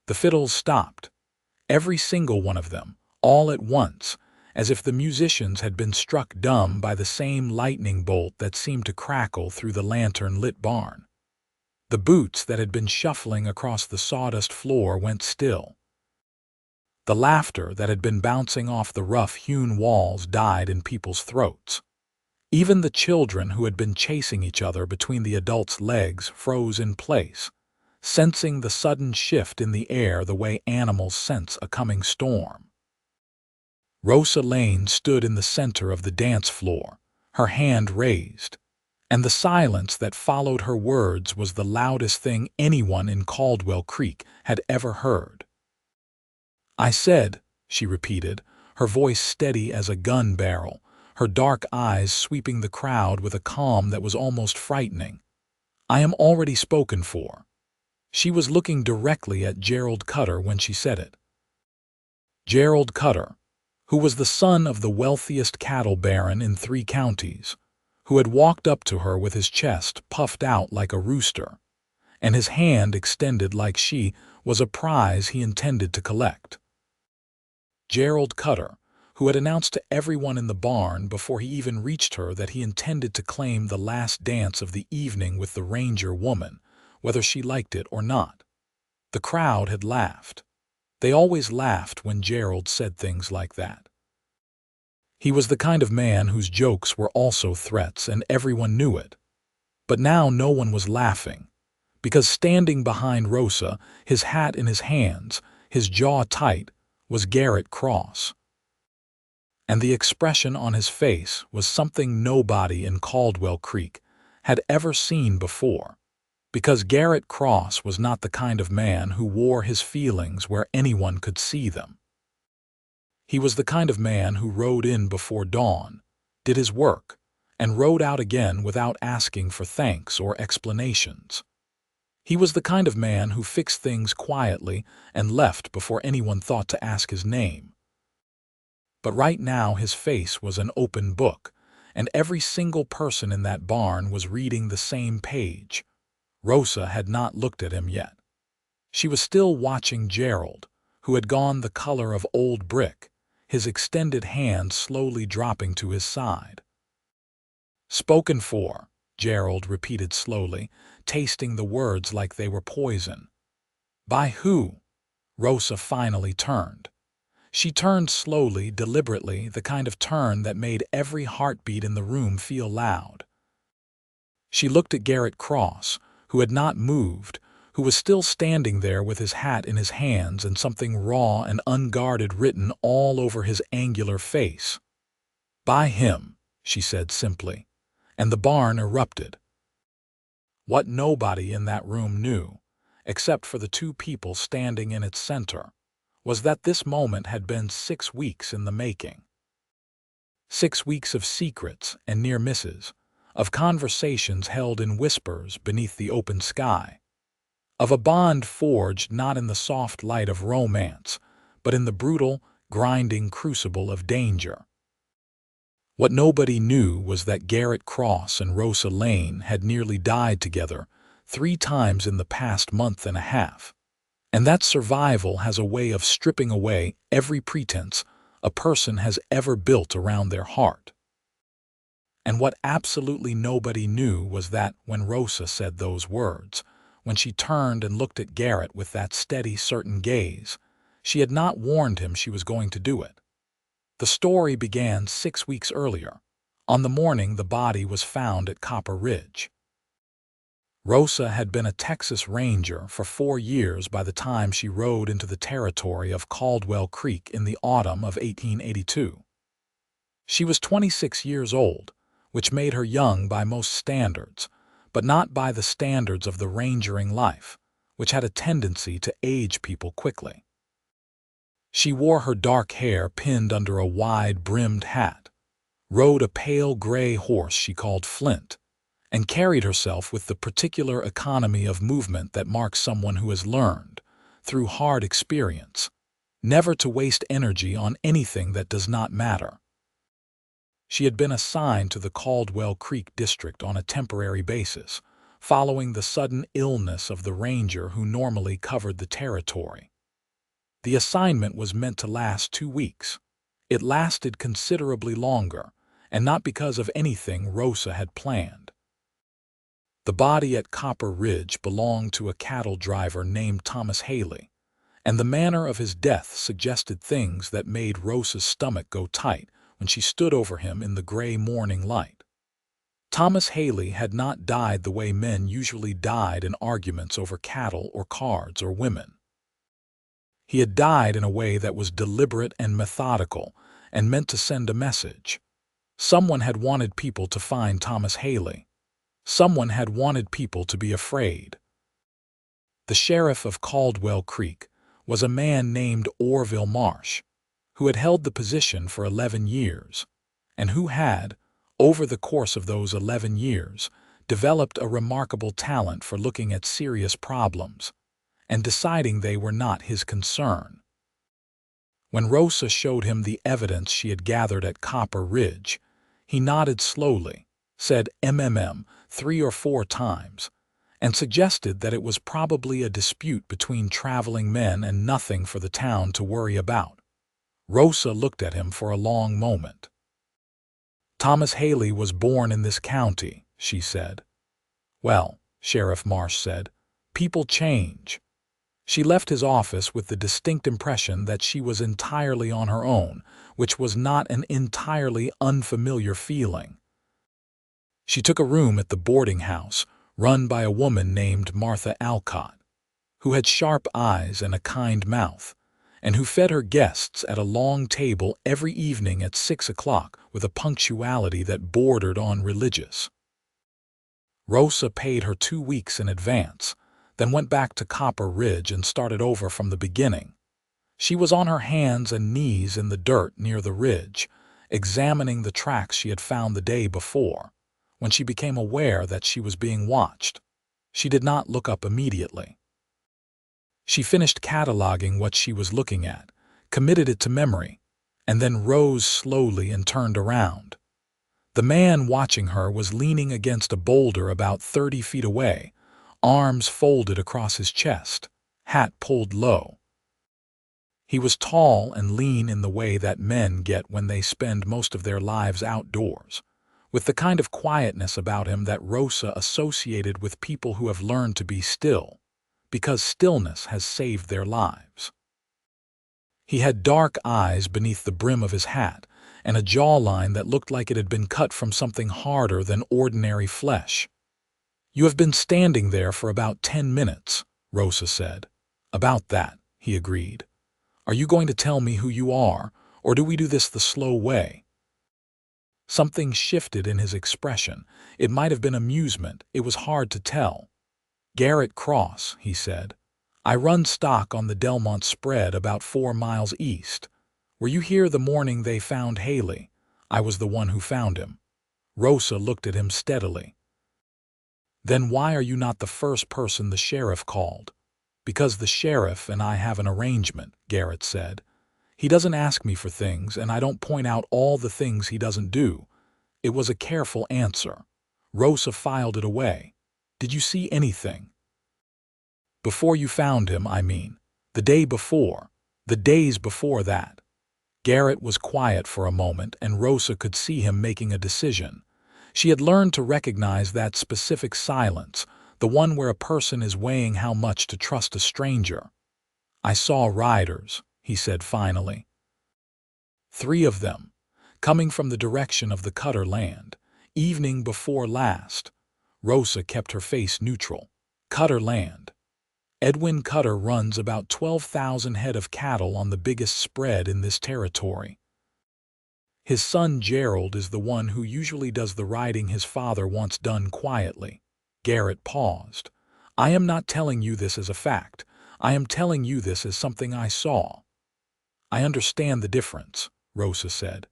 The fiddles stopped, every single one of them, all at once, as if the musicians had been struck dumb by the same lightning bolt that seemed to crackle through the lantern-lit barn. The boots that had been shuffling across the sawdust floor went still. The laughter that had been bouncing off the rough-hewn walls died in people's throats. Even the children who had been chasing each other between the adults' legs froze in place, sensing the sudden shift in the air the way animals sense a coming storm. Rosa Lane stood in the center of the dance floor, her hand raised, and the silence that followed her words was the loudest thing anyone in Caldwell Creek had ever heard. "I said," she repeated, her voice steady as a gun barrel, her dark eyes sweeping the crowd with a calm that was almost frightening, "I am already spoken for." She was looking directly at Gerald Cutter when she said it. Gerald Cutter, who was the son of the wealthiest cattle baron in 3 counties, who had walked up to her with his chest puffed out like a rooster, and his hand extended like she was a prize he intended to collect. Gerald Cutter, who had announced to everyone in the barn before he even reached her that he intended to claim the last dance of the evening with the Ranger woman, whether she liked it or not. The crowd had laughed. They always laughed when Gerald said things like that. He was the kind of man whose jokes were also threats, and everyone knew it. But now no one was laughing, because standing behind Rosa, his hat in his hands, his jaw tight, was Garrett Cross. And the expression on his face was something nobody in Caldwell Creek had ever seen before, because Garrett Cross was not the kind of man who wore his feelings where anyone could see them. He was the kind of man who rode in before dawn, did his work, and rode out again without asking for thanks or explanations. He was the kind of man who fixed things quietly and left before anyone thought to ask his name. But right now his face was an open book, and every single person in that barn was reading the same page. Rosa had not looked at him yet. She was still watching Gerald, who had gone the color of old brick, his extended hand slowly dropping to his side. "Spoken for," Gerald repeated slowly, tasting the words like they were poison. "By who?" Rosa finally turned. She turned slowly, deliberately, the kind of turn that made every heartbeat in the room feel loud. She looked at Garrett Cross, who had not moved, who was still standing there with his hat in his hands and something raw and unguarded written all over his angular face. "By him," she said simply, and the barn erupted. What nobody in that room knew, except for the 2 people standing in its center, was that this moment had been 6 weeks in the making. 6 weeks of secrets and near misses, of conversations held in whispers beneath the open sky, of a bond forged not in the soft light of romance, but in the brutal, grinding crucible of danger. What nobody knew was that Garrett Cross and Rosa Lane had nearly died together 3 times in the past month and a half, and that survival has a way of stripping away every pretense a person has ever built around their heart. And what absolutely nobody knew was that when Rosa said those words, when she turned and looked at Garrett with that steady, certain gaze, she had not warned him she was going to do it. The story began 6 weeks earlier, on the morning the body was found at Copper Ridge. Rosa had been a Texas Ranger for 4 years by the time she rode into the territory of Caldwell Creek in the autumn of 1882. She was 26 years old, which made her young by most standards, but not by the standards of the rangering life, which had a tendency to age people quickly. She wore her dark hair pinned under a wide-brimmed hat, rode a pale gray horse she called Flint, and carried herself with the particular economy of movement that marks someone who has learned, through hard experience, never to waste energy on anything that does not matter. She had been assigned to the Caldwell Creek district on a temporary basis, following the sudden illness of the ranger who normally covered the territory. The assignment was meant to last 2 weeks. It lasted considerably longer, and not because of anything Rosa had planned. The body at Copper Ridge belonged to a cattle driver named Thomas Haley, and the manner of his death suggested things that made Rosa's stomach go tight when she stood over him in the gray morning light. Thomas Haley had not died the way men usually died in arguments over cattle or cards or women. He had died in a way that was deliberate and methodical and meant to send a message. Someone had wanted people to find Thomas Haley. Someone had wanted people to be afraid. The sheriff of Caldwell Creek was a man named Orville Marsh, who had held the position for 11 years, and who had, over the course of those 11 years, developed a remarkable talent for looking at serious problems and deciding they were not his concern. When Rosa showed him the evidence she had gathered at Copper Ridge, he nodded slowly, said "MMM" 3 or 4 times, and suggested that it was probably a dispute between traveling men and nothing for the town to worry about. Rosa looked at him for a long moment. "Thomas Haley was born in this county," she said. "Well," Sheriff Marsh said, "people change." She left his office with the distinct impression that she was entirely on her own, which was not an entirely unfamiliar feeling. She took a room at the boarding house run by a woman named Martha Alcott, who had sharp eyes and a kind mouth, and who fed her guests at a long table every evening at 6 o'clock with a punctuality that bordered on religious. Rosa paid her 2 weeks in advance, then went back to Copper Ridge and started over from the beginning. She was on her hands and knees in the dirt near the ridge, examining the tracks she had found the day before, when she became aware that she was being watched. She did not look up immediately. She finished cataloging what she was looking at, committed it to memory, and then rose slowly and turned around. The man watching her was leaning against a boulder about 30 feet away, arms folded across his chest, hat pulled low. He was tall and lean in the way that men get when they spend most of their lives outdoors, with the kind of quietness about him that Rosa associated with people who have learned to be still, because stillness has saved their lives. He had dark eyes beneath the brim of his hat and a jawline that looked like it had been cut from something harder than ordinary flesh. "You have been standing there for about 10 minutes, Rosa said. "About that," he agreed. "Are you going to tell me who you are, or do we do this the slow way?" Something shifted in his expression. It might have been amusement. It was hard to tell. "Garrett Cross," he said. "I run stock on the Delmont spread about 4 miles east. Were you here the morning they found Haley? I was the one who found him." Rosa looked at him steadily. "Then why are you not the first person the sheriff called?" "Because the sheriff and I have an arrangement," Garrett said. "He doesn't ask me for things, and I don't point out all the things he doesn't do." It was a careful answer. Rosa filed it away. "Did you see anything?" "Before you found him, I mean. The day before. The days before that." Garrett was quiet for a moment, and Rosa could see him making a decision. She had learned to recognize that specific silence, the one where a person is weighing how much to trust a stranger. "I saw riders," he said finally. 3 of them, coming from the direction of the Cutter land, evening before last. Rosa kept her face neutral. Cutter land. Edwin Cutter runs about 12,000 head of cattle on the biggest spread in this territory. His son Gerald is the one who usually does the riding his father wants done quietly. Garrett paused. "I am not telling you this as a fact. I am telling you this as something I saw." "I understand the difference," Rosa said.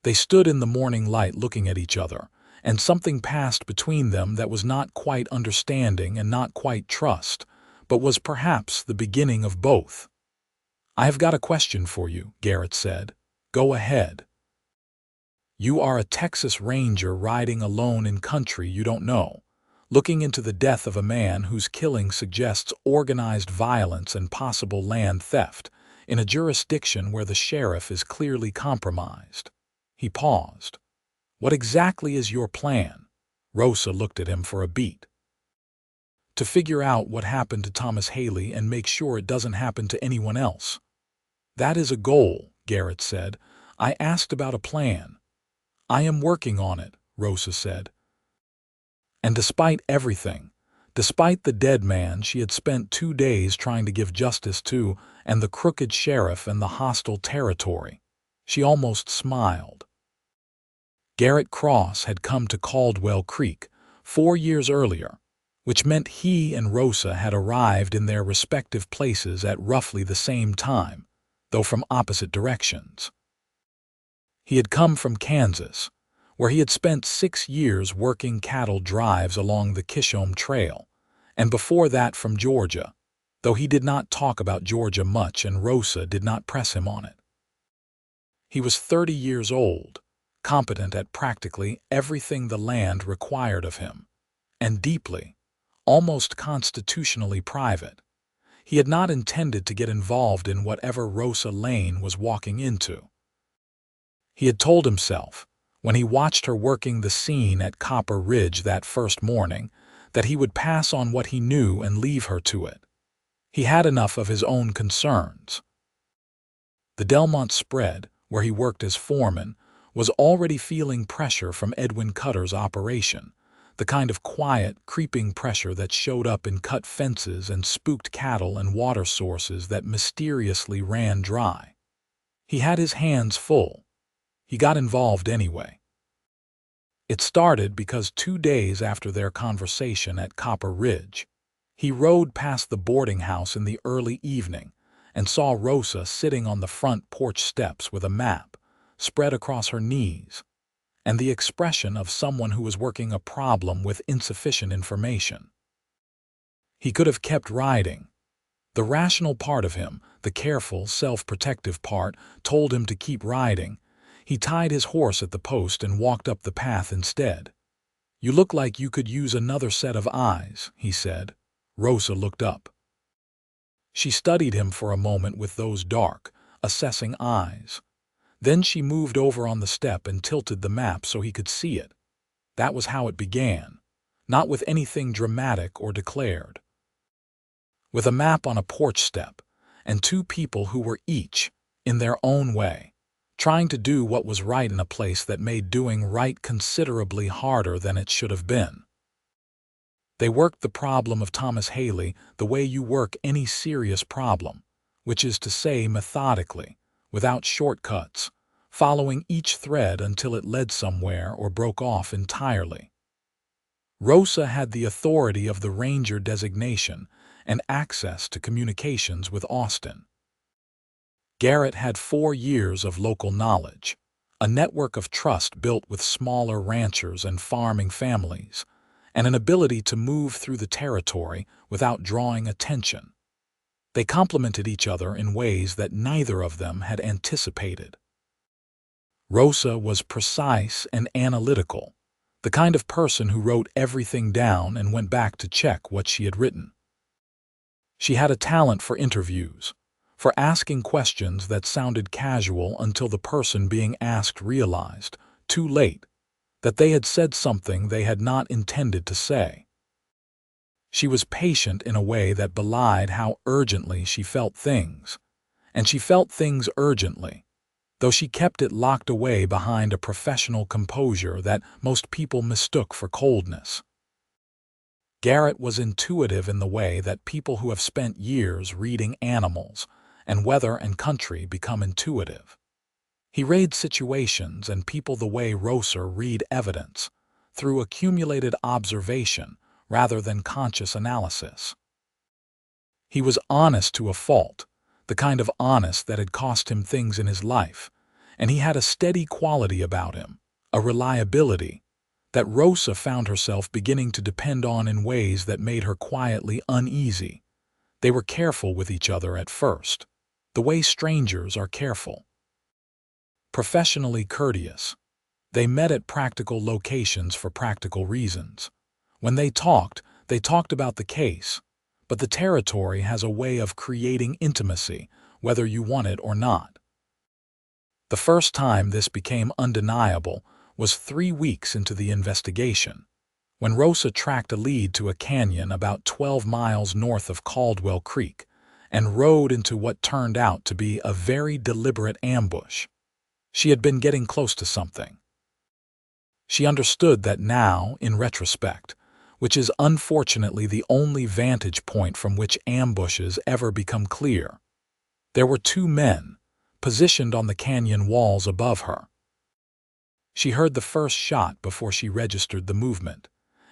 They stood in the morning light looking at each other, and something passed between them that was not quite understanding and not quite trust, but was perhaps the beginning of both. "I have got a question for you," Garrett said. "Go ahead." "You are a Texas Ranger riding alone in country you don't know, looking into the death of a man whose killing suggests organized violence and possible land theft in a jurisdiction where the sheriff is clearly compromised. He paused. "What exactly is your plan?" Rosa looked at him for a beat. "To figure out what happened to Thomas Haley and make sure it doesn't happen to anyone else." "That is a goal," Garrett said. "I asked about a plan." "I am working on it," Rosa said. And despite everything, despite the dead man she had spent 2 days trying to give justice to, and the crooked sheriff and the hostile territory, she almost smiled. Garrett Cross had come to Caldwell Creek 4 years earlier, which meant he and Rosa had arrived in their respective places at roughly the same time, though from opposite directions. He had come from Kansas, where he had spent 6 years working cattle drives along the Kishome Trail, and before that from Georgia, though he did not talk about Georgia much and Rosa did not press him on it. He was 30 years old, competent at practically everything the land required of him, and deeply, almost constitutionally private. He had not intended to get involved in whatever Rosa Lane was walking into. He had told himself, when he watched her working the scene at Copper Ridge that first morning, that he would pass on what he knew and leave her to it. He had enough of his own concerns. The Delmont spread, where he worked as foreman, was already feeling pressure from Edwin Cutter's operation, the kind of quiet, creeping pressure that showed up in cut fences and spooked cattle and water sources that mysteriously ran dry. He had his hands full. He got involved anyway. It started because 2 days after their conversation at Copper Ridge, he rode past the boarding house in the early evening and saw Rosa sitting on the front porch steps with a map spread across her knees, and the expression of someone who was working a problem with insufficient information. He could have kept riding. The rational part of him, the careful, self-protective part, told him to keep riding. He tied his horse at the post and walked up the path instead. "You look like you could use another set of eyes," he said. Rosa looked up. She studied him for a moment with those dark, assessing eyes. Then she moved over on the step and tilted the map so he could see it. That was how it began, not with anything dramatic or declared. With a map on a porch step, and 2 people who were each, in their own way, trying to do what was right in a place that made doing right considerably harder than it should have been. They worked the problem of Thomas Haley the way you work any serious problem, which is to say methodically, without shortcuts, following each thread until it led somewhere or broke off entirely. Rosa had the authority of the ranger designation and access to communications with Austin. Garrett had 4 years of local knowledge, a network of trust built with smaller ranchers and farming families, and an ability to move through the territory without drawing attention. They complemented each other in ways that neither of them had anticipated. Rosa was precise and analytical, the kind of person who wrote everything down and went back to check what she had written. She had a talent for interviews, for asking questions that sounded casual until the person being asked realized, too late, that they had said something they had not intended to say. She was patient in a way that belied how urgently she felt things, and she felt things urgently, though she kept it locked away behind a professional composure that most people mistook for coldness. Garrett was intuitive in the way that people who have spent years reading animals and weather and country become intuitive. He read situations and people the way Rosa read evidence, through accumulated observation rather than conscious analysis. He was honest to a fault, the kind of honest that had cost him things in his life, and he had a steady quality about him, a reliability, that Rosa found herself beginning to depend on in ways that made her quietly uneasy. They were careful with each other at first, the way strangers are careful. Professionally courteous, they met at practical locations for practical reasons. When they talked about the case, but the territory has a way of creating intimacy, whether you want it or not. The first time this became undeniable was 3 weeks into the investigation, when Rosa tracked a lead to a canyon about 12 miles north of Caldwell Creek and rode into what turned out to be a very deliberate ambush. She had been getting close to something. She understood that now, in retrospect, which is unfortunately the only vantage point from which ambushes ever become clear. There were 2 men, positioned on the canyon walls above her. She heard the first shot before she registered the movement,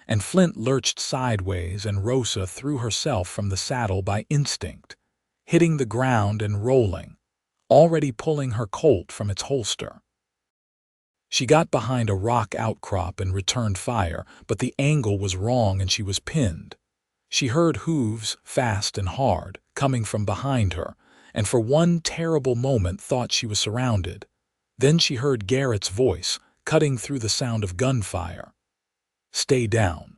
and Flint lurched sideways and Rosa threw herself from the saddle by instinct, hitting the ground and rolling, already pulling her Colt from its holster. She got behind a rock outcrop and returned fire, but the angle was wrong and she was pinned. She heard hooves, fast and hard, coming from behind her, and for one terrible moment thought she was surrounded. Then she heard Garrett's voice, cutting through the sound of gunfire. "Stay down."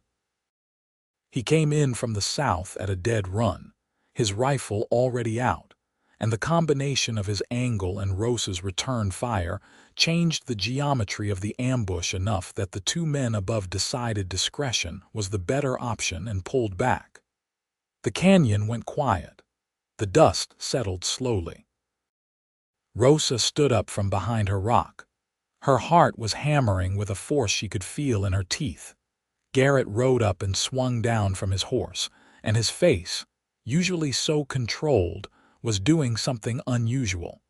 He came in from the south at a dead run, his rifle already out, and the combination of his angle and Rosa's return fire changed the geometry of the ambush enough that the 2 men above decided discretion was the better option and pulled back. The canyon went quiet. The dust settled slowly. Rosa stood up from behind her rock. Her heart was hammering with a force she could feel in her teeth. Garrett rode up and swung down from his horse, and his face, usually so controlled, was doing something unusual.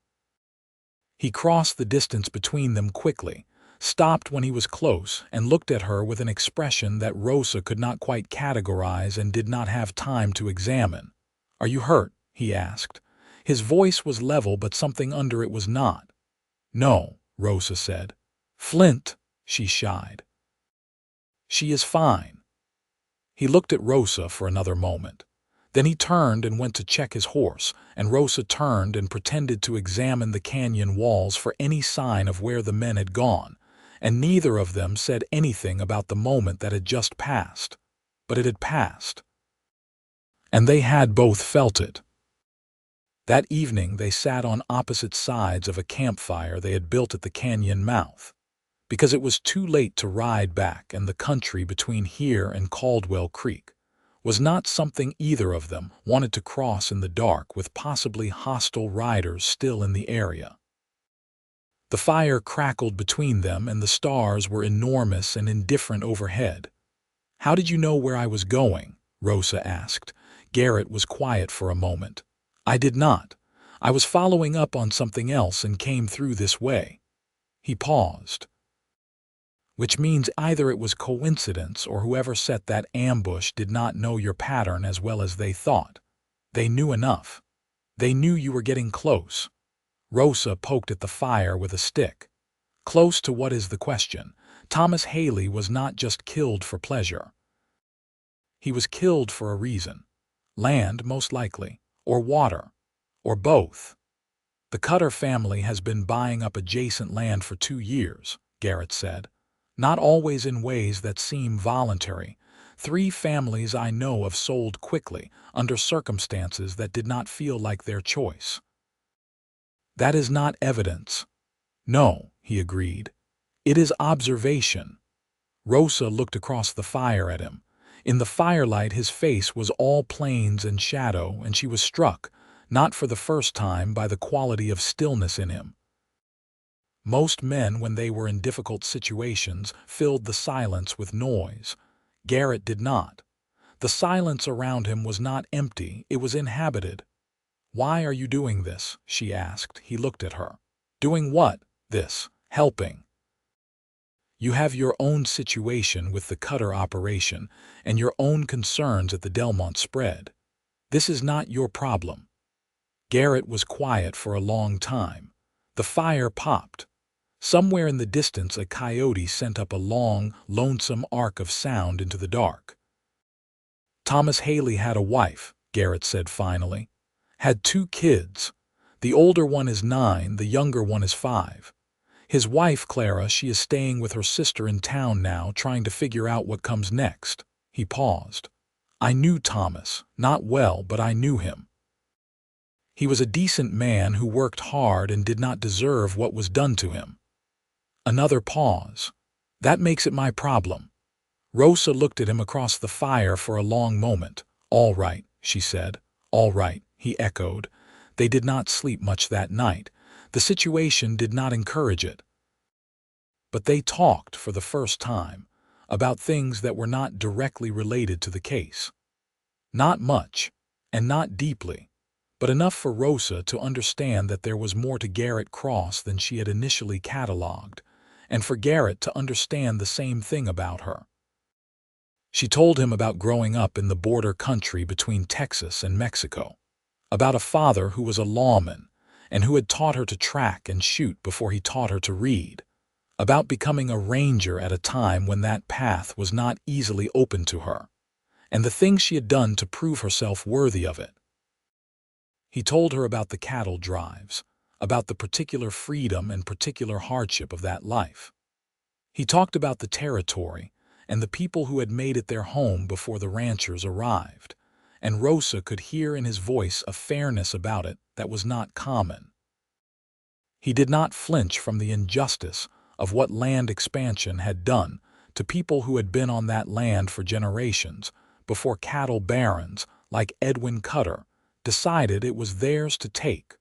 He crossed the distance between them quickly, stopped when he was close, and looked at her with an expression that Rosa could not quite categorize and did not have time to examine. "Are you hurt?" he asked. His voice was level, but something under it was not. "No," Rosa said. "Flint," she shied. "She is fine." He looked at Rosa for another moment. Then he turned and went to check his horse, and Rosa turned and pretended to examine the canyon walls for any sign of where the men had gone, and neither of them said anything about the moment that had just passed. But it had passed. And they had both felt it. That evening they sat on opposite sides of a campfire they had built at the canyon mouth, because it was too late to ride back, and the country between here and Caldwell Creek was not something either of them wanted to cross in the dark with possibly hostile riders still in the area. The fire crackled between them and the stars were enormous and indifferent overhead. "How did you know where I was going?" Rosa asked. Garrett was quiet for a moment. "I did not. I was following up on something else and came through this way." He paused. "Which means either it was coincidence or whoever set that ambush did not know your pattern as well as they thought. They knew enough. They knew you were getting close." Rosa poked at the fire with a stick. "Close to what is the question? Thomas Haley was not just killed for pleasure. He was killed for a reason. Land, most likely, or water, or both. The Cutter family has been buying up adjacent land for 2 years, Garrett said. Not always in ways that seem voluntary. 3 families I know of sold quickly, under circumstances that did not feel like their choice." "That is not evidence." "No," he agreed. "It is observation." Rosa looked across the fire at him. In the firelight his face was all plains and shadow, and she was struck, not for the first time, by the quality of stillness in him. Most men, when they were in difficult situations, filled the silence with noise. Garrett did not. The silence around him was not empty, it was inhabited. "Why are you doing this?" she asked. He looked at her. "Doing what? This. Helping. You have your own situation with the Cutter operation and your own concerns at the Delmont spread. This is not your problem." Garrett was quiet for a long time. The fire popped. Somewhere in the distance a coyote sent up a long, lonesome arc of sound into the dark. "Thomas Haley had a wife," Garrett said finally. "Had 2 kids. The older one is 9, the younger one is 5. His wife, Clara, she is staying with her sister in town now, trying to figure out what comes next. He paused. I knew Thomas, not well, but I knew him. He was a decent man who worked hard and did not deserve what was done to him. Another pause. That makes it my problem. Rosa looked at him across the fire for a long moment. All right, she said. All right, he echoed. They did not sleep much that night. The situation did not encourage it. But they talked for the first time about things that were not directly related to the case. Not much, and not deeply, but enough for Rosa to understand that there was more to Garrett Cross than she had initially catalogued, and for Garrett to understand the same thing about her. She told him about growing up in the border country between Texas and Mexico, about a father who was a lawman and who had taught her to track and shoot before he taught her to read, about becoming a ranger at a time when that path was not easily open to her, and the things she had done to prove herself worthy of it. He told her about the cattle drives, about the particular freedom and particular hardship of that life. He talked about the territory and the people who had made it their home before the ranchers arrived, and Rosa could hear in his voice a fairness about it that was not common. He did not flinch from the injustice of what land expansion had done to people who had been on that land for generations before cattle barons like Edwin Cutter decided it was theirs to take.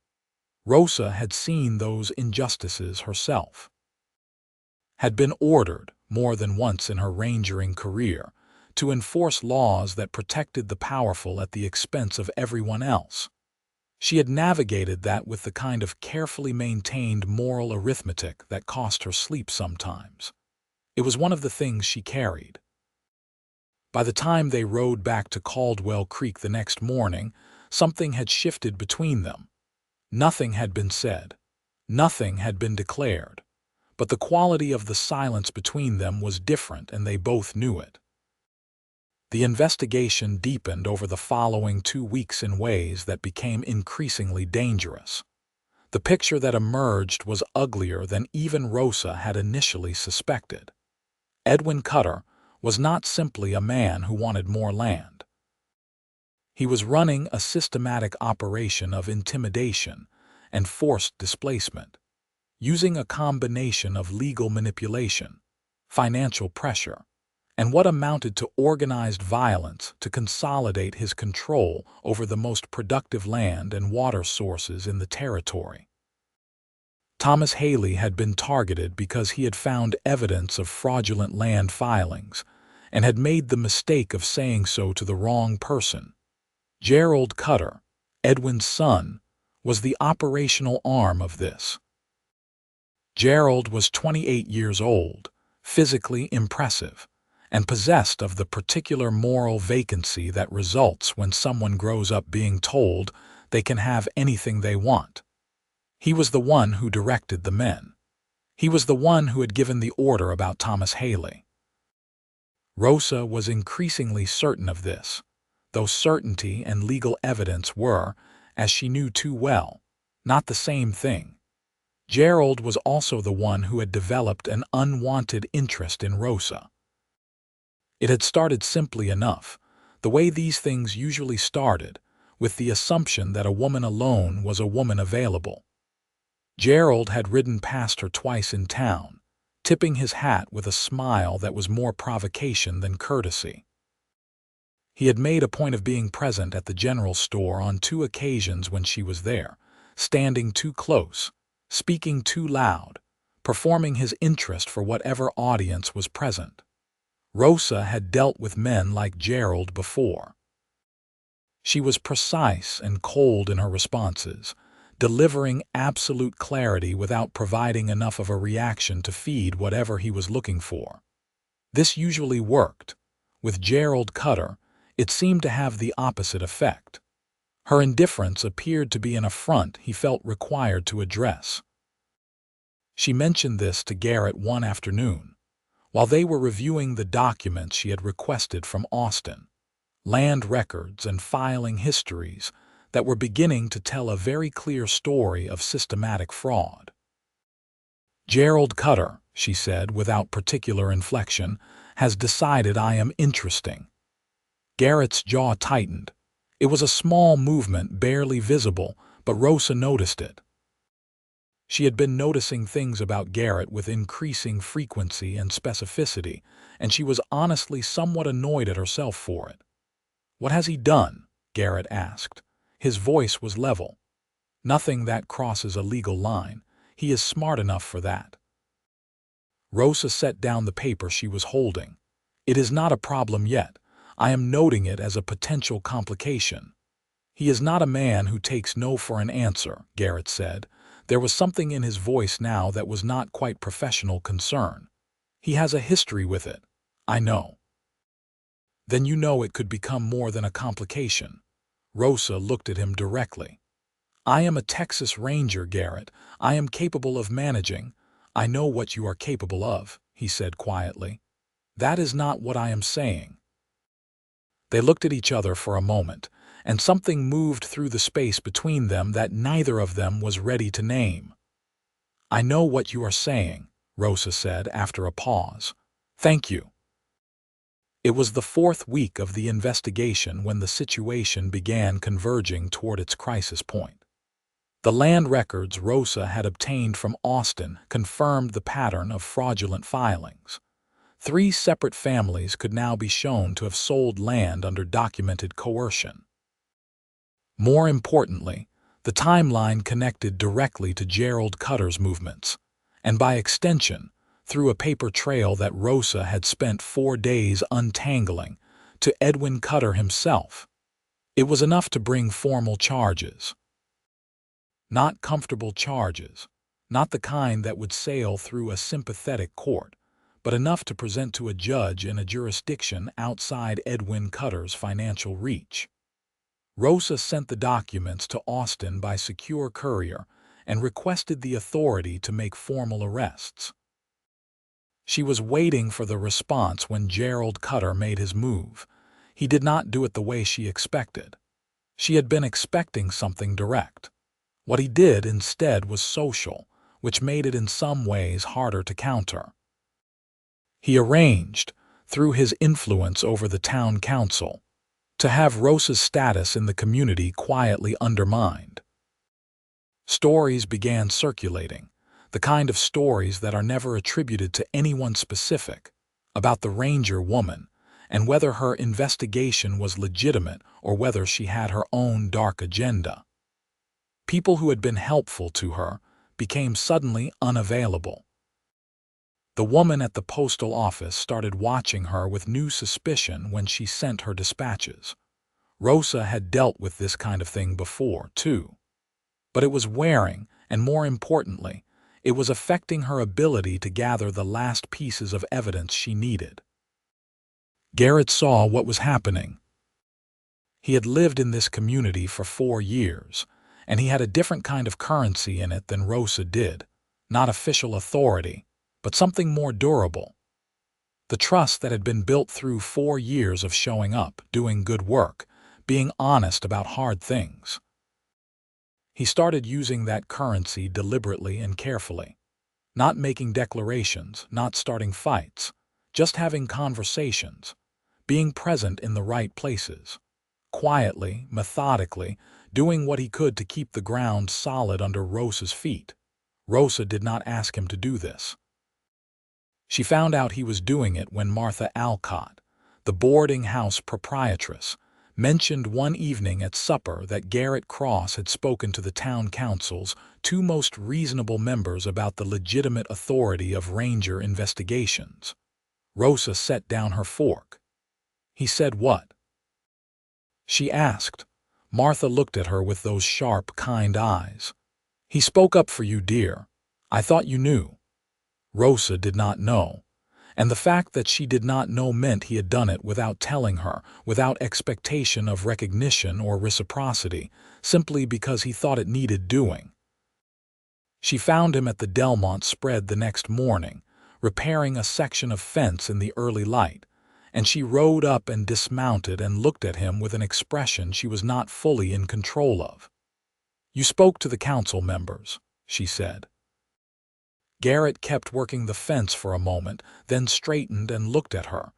Rosa had seen those injustices herself, had been ordered more than once in her rangering career to enforce laws that protected the powerful at the expense of everyone else. She had navigated that with the kind of carefully maintained moral arithmetic that cost her sleep sometimes. It was one of the things she carried. By the time they rode back to Caldwell Creek the next morning, something had shifted between them. Nothing had been said. Nothing had been declared. But the quality of the silence between them was different, and they both knew it. The investigation deepened over the following 2 weeks in ways that became increasingly dangerous. The picture that emerged was uglier than even Rosa had initially suspected. Edwin Cutter was not simply a man who wanted more land. He was running a systematic operation of intimidation and forced displacement, using a combination of legal manipulation, financial pressure, and what amounted to organized violence to consolidate his control over the most productive land and water sources in the territory. Thomas Haley had been targeted because he had found evidence of fraudulent land filings and had made the mistake of saying so to the wrong person. Gerald Cutter, Edwin's son, was the operational arm of this. Gerald was 28 years old, physically impressive, and possessed of the particular moral vacancy that results when someone grows up being told they can have anything they want. He was the one who directed the men. He was the one who had given the order about Thomas Haley. Rosa was increasingly certain of this, though certainty and legal evidence were, as she knew too well, not the same thing. Gerald was also the one who had developed an unwanted interest in Rosa. It had started simply enough, the way these things usually started, with the assumption that a woman alone was a woman available. Gerald had ridden past her twice in town, tipping his hat with a smile that was more provocation than courtesy. He had made a point of being present at the general store on 2 occasions when she was there, standing too close, speaking too loud, performing his interest for whatever audience was present. Rosa had dealt with men like Gerald before. She was precise and cold in her responses, delivering absolute clarity without providing enough of a reaction to feed whatever he was looking for. This usually worked. With Gerald Cutter, it seemed to have the opposite effect. Her indifference appeared to be an affront he felt required to address. She mentioned this to Garrett one afternoon, while they were reviewing the documents she had requested from Austin, land records and filing histories that were beginning to tell a very clear story of systematic fraud. Gerald Cutter, she said without particular inflection, has decided I am interesting. Garrett's jaw tightened. It was a small movement, barely visible, but Rosa noticed it. She had been noticing things about Garrett with increasing frequency and specificity, and she was honestly somewhat annoyed at herself for it. "What has he done?" Garrett asked. His voice was level. "Nothing that crosses a legal line. He is smart enough for that." Rosa set down the paper she was holding. "It is not a problem yet. I am noting it as a potential complication." "He is not a man who takes no for an answer," Garrett said. There was something in his voice now that was not quite professional concern. "He has a history with it." "I know." "Then you know it could become more than a complication." Rosa looked at him directly. "I am a Texas Ranger, Garrett. I am capable of managing." "I know what you are capable of," he said quietly. "That is not what I am saying." They looked at each other for a moment, and something moved through the space between them that neither of them was ready to name. "I know what you are saying," Rosa said after a pause. "Thank you." It was the 4th week of the investigation when the situation began converging toward its crisis point. The land records Rosa had obtained from Austin confirmed the pattern of fraudulent filings. 3 separate families could now be shown to have sold land under documented coercion. More importantly, the timeline connected directly to Gerald Cutter's movements, and by extension, through a paper trail that Rosa had spent 4 days untangling, to Edwin Cutter himself. It was enough to bring formal charges. Not comfortable charges, not the kind that would sail through a sympathetic court, but enough to present to a judge in a jurisdiction outside Edwin Cutter's financial reach. Rosa sent the documents to Austin by secure courier and requested the authority to make formal arrests. She was waiting for the response when Gerald Cutter made his move. He did not do it the way she expected. She had been expecting something direct. What he did instead was social, which made it in some ways harder to counter. He arranged, through his influence over the town council, to have Rosa's status in the community quietly undermined. Stories began circulating, the kind of stories that are never attributed to anyone specific, about the Ranger woman, and whether her investigation was legitimate or whether she had her own dark agenda. People who had been helpful to her became suddenly unavailable. The woman at the postal office started watching her with new suspicion when she sent her dispatches. Rosa had dealt with this kind of thing before, too. But it was wearing, and more importantly, it was affecting her ability to gather the last pieces of evidence she needed. Garrett saw what was happening. He had lived in this community for 4 years, and he had a different kind of currency in it than Rosa did, not official authority, but something more durable. The trust that had been built through 4 years of showing up, doing good work, being honest about hard things. He started using that currency deliberately and carefully, not making declarations, not starting fights, just having conversations, being present in the right places, quietly, methodically, doing what he could to keep the ground solid under Rosa's feet. Rosa did not ask him to do this. She found out he was doing it when Martha Alcott, the boarding house proprietress, mentioned one evening at supper that Garrett Cross had spoken to the town council's 2 most reasonable members about the legitimate authority of Ranger investigations. Rosa set down her fork. "He said what?" she asked. Martha looked at her with those sharp, kind eyes. "He spoke up for you, dear. I thought you knew." Rosa did not know, and the fact that she did not know meant he had done it without telling her, without expectation of recognition or reciprocity, simply because he thought it needed doing. She found him at the Delmont spread the next morning, repairing a section of fence in the early light, and she rode up and dismounted and looked at him with an expression she was not fully in control of. "You spoke to the council members," she said. Garrett kept working the fence for a moment, then straightened and looked at her.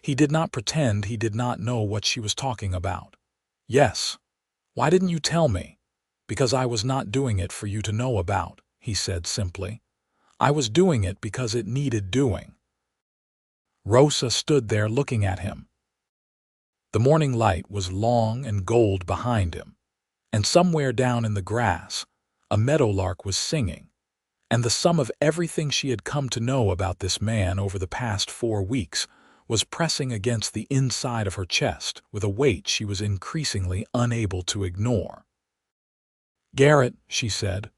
He did not pretend he did not know what she was talking about. "Yes. Why didn't you tell me?" "Because I was not doing it for you to know about," he said simply. "I was doing it because it needed doing." Rosa stood there looking at him. The morning light was long and gold behind him, and somewhere down in the grass, a meadowlark was singing, and the sum of everything she had come to know about this man over the past 4 weeks was pressing against the inside of her chest with a weight she was increasingly unable to ignore. "Garrett," she said.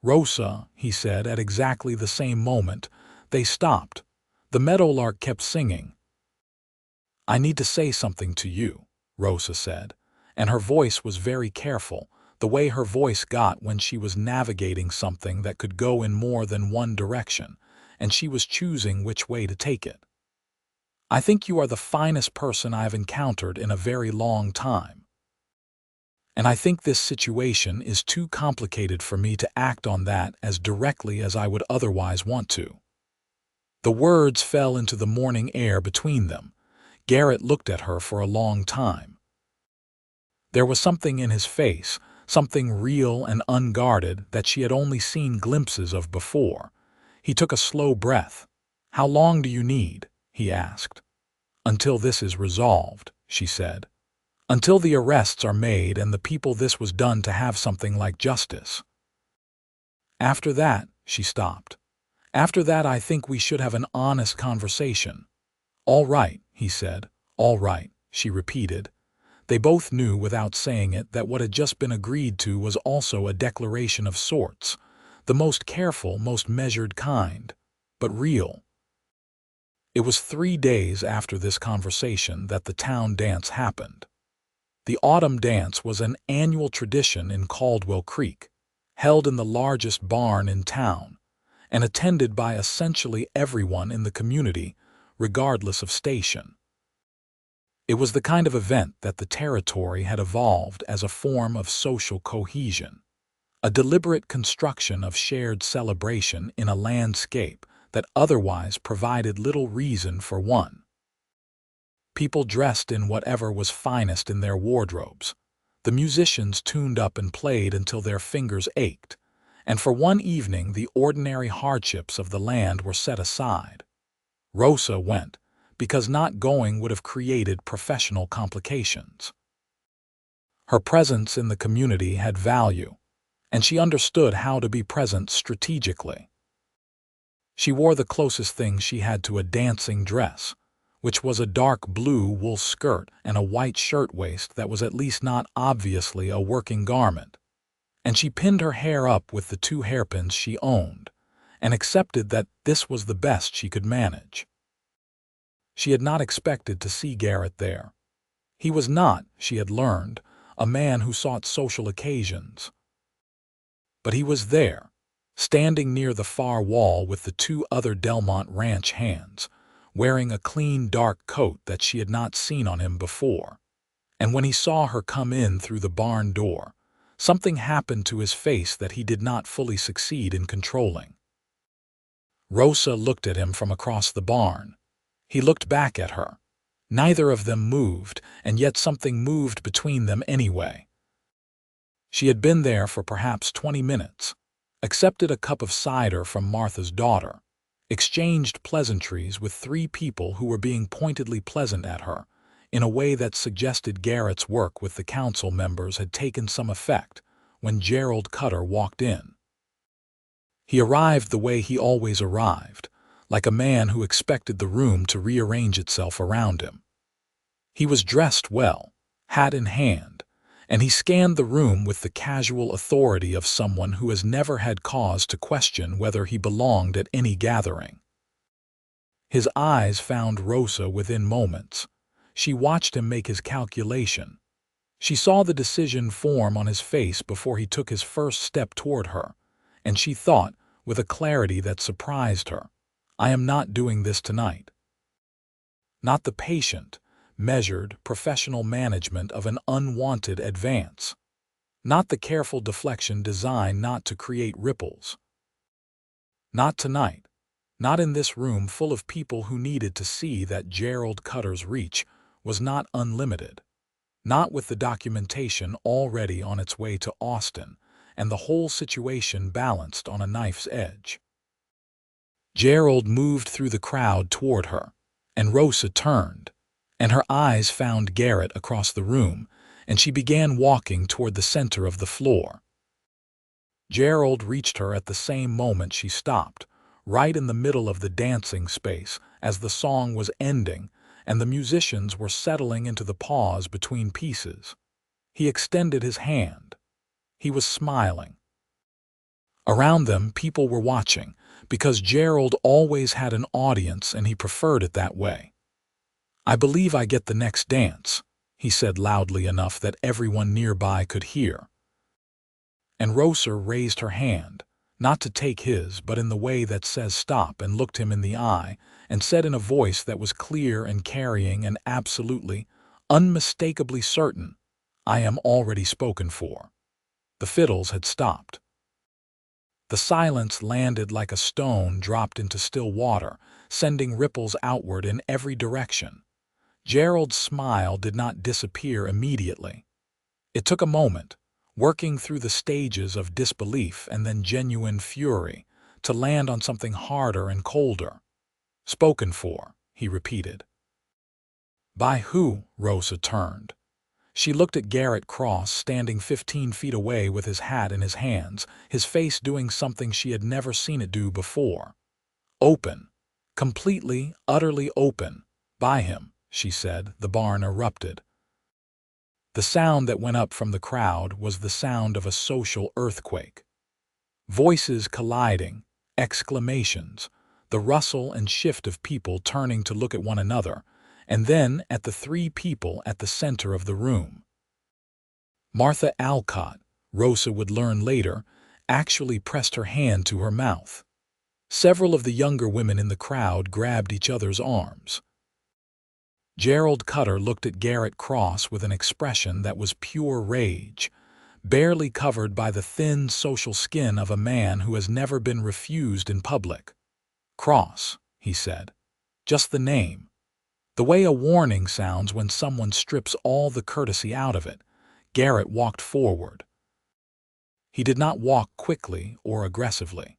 "Rosa," he said. At exactly the same moment, they stopped. The meadowlark kept singing. "I need to say something to you," Rosa said, and her voice was very careful, the way her voice got when she was navigating something that could go in more than one direction, and she was choosing which way to take it. "I think you are the finest person I have encountered in a very long time. And I think this situation is too complicated for me to act on that as directly as I would otherwise want to." The words fell into the morning air between them. Garrett looked at her for a long time. There was something in his face, something real and unguarded that she had only seen glimpses of before. He took a slow breath. "How long do you need?" he asked. "Until this is resolved," she said. "Until the arrests are made and the people this was done to have something like justice. After that," she stopped. "After that, I think we should have an honest conversation." "All right," he said. "All right," she repeated. They both knew without saying it that what had just been agreed to was also a declaration of sorts, the most careful, most measured kind, but real. It was 3 days after this conversation that the town dance happened. The autumn dance was an annual tradition in Caldwell Creek, held in the largest barn in town, and attended by essentially everyone in the community, regardless of station. It was the kind of event that the territory had evolved as a form of social cohesion, a deliberate construction of shared celebration in a landscape that otherwise provided little reason for one. People dressed in whatever was finest in their wardrobes. The musicians tuned up and played until their fingers ached, and for one evening the ordinary hardships of the land were set aside. Rosa went, because not going would have created professional complications. Her presence in the community had value, and she understood how to be present strategically. She wore the closest thing she had to a dancing dress, which was a dark blue wool skirt and a white shirtwaist that was at least not obviously a working garment, and she pinned her hair up with the 2 hairpins she owned, and accepted that this was the best she could manage. She had not expected to see Garrett there. He was not, she had learned, a man who sought social occasions. But he was there, standing near the far wall with the 2 other Delmont Ranch hands, wearing a clean dark coat that she had not seen on him before. And when he saw her come in through the barn door, something happened to his face that he did not fully succeed in controlling. Rosa looked at him from across the barn. He looked back at her. Neither of them moved, and yet something moved between them anyway. She had been there for perhaps 20 minutes, accepted a cup of cider from Martha's daughter, exchanged pleasantries with 3 people who were being pointedly pleasant at her, in a way that suggested Garrett's work with the council members had taken some effect when Gerald Cutter walked in. He arrived the way he always arrived, like a man who expected the room to rearrange itself around him. He was dressed well, hat in hand, and he scanned the room with the casual authority of someone who has never had cause to question whether he belonged at any gathering. His eyes found Rosa within moments. She watched him make his calculation. She saw the decision form on his face before he took his first step toward her, and she thought, with a clarity that surprised her, "I am not doing this tonight." Not the patient, measured, professional management of an unwanted advance. Not the careful deflection designed not to create ripples. Not tonight. Not in this room full of people who needed to see that Gerald Cutter's reach was not unlimited. Not with the documentation already on its way to Austin and the whole situation balanced on a knife's edge. Gerald moved through the crowd toward her, and Rosa turned, and her eyes found Garrett across the room, and she began walking toward the center of the floor. Gerald reached her at the same moment she stopped, right in the middle of the dancing space as the song was ending and the musicians were settling into the pause between pieces. He extended his hand. He was smiling. Around them, people were watching, because Gerald always had an audience and he preferred it that way. "I believe I get the next dance," he said loudly enough that everyone nearby could hear. And Rosa raised her hand, not to take his, but in the way that says stop, and looked him in the eye, and said in a voice that was clear and carrying and absolutely, unmistakably certain, "I am already spoken for." The fiddles had stopped. The silence landed like a stone dropped into still water, sending ripples outward in every direction. Gerald's smile did not disappear immediately. It took a moment, working through the stages of disbelief and then genuine fury, to land on something harder and colder. "Spoken for," he repeated. "By who?" Rosa turned. She looked at Garrett Cross standing 15 feet away with his hat in his hands, his face doing something she had never seen it do before. "Open. Completely, utterly open. By him," she said. The barn erupted. The sound that went up from the crowd was the sound of a social earthquake. Voices colliding, exclamations, the rustle and shift of people turning to look at one another, and then at the three people at the center of the room. Martha Alcott, Rosa would learn later, actually pressed her hand to her mouth. Several of the younger women in the crowd grabbed each other's arms. Gerald Cutter looked at Garrett Cross with an expression that was pure rage, barely covered by the thin social skin of a man who has never been refused in public. "Cross," he said. "Just the name. The way a warning sounds when someone strips all the courtesy out of it." Garrett walked forward. He did not walk quickly or aggressively.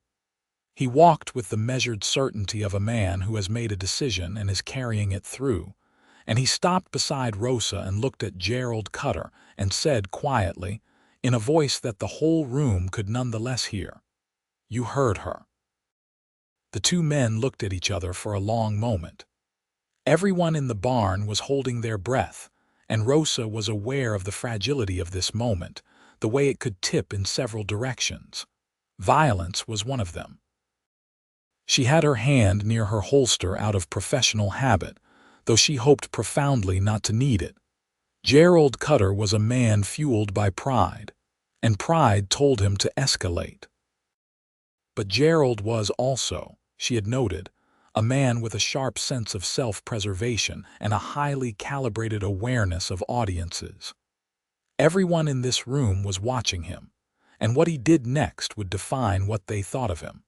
He walked with the measured certainty of a man who has made a decision and is carrying it through, and he stopped beside Rosa and looked at Gerald Cutter and said quietly, in a voice that the whole room could nonetheless hear, "You heard her." The two men looked at each other for a long moment. Everyone in the barn was holding their breath, and Rosa was aware of the fragility of this moment, the way it could tip in several directions. Violence was one of them. She had her hand near her holster out of professional habit, though she hoped profoundly not to need it. Gerald Cutter was a man fueled by pride, and pride told him to escalate. But Gerald was also, she had noted, a man with a sharp sense of self-preservation and a highly calibrated awareness of audiences. Everyone in this room was watching him, and what he did next would define what they thought of him.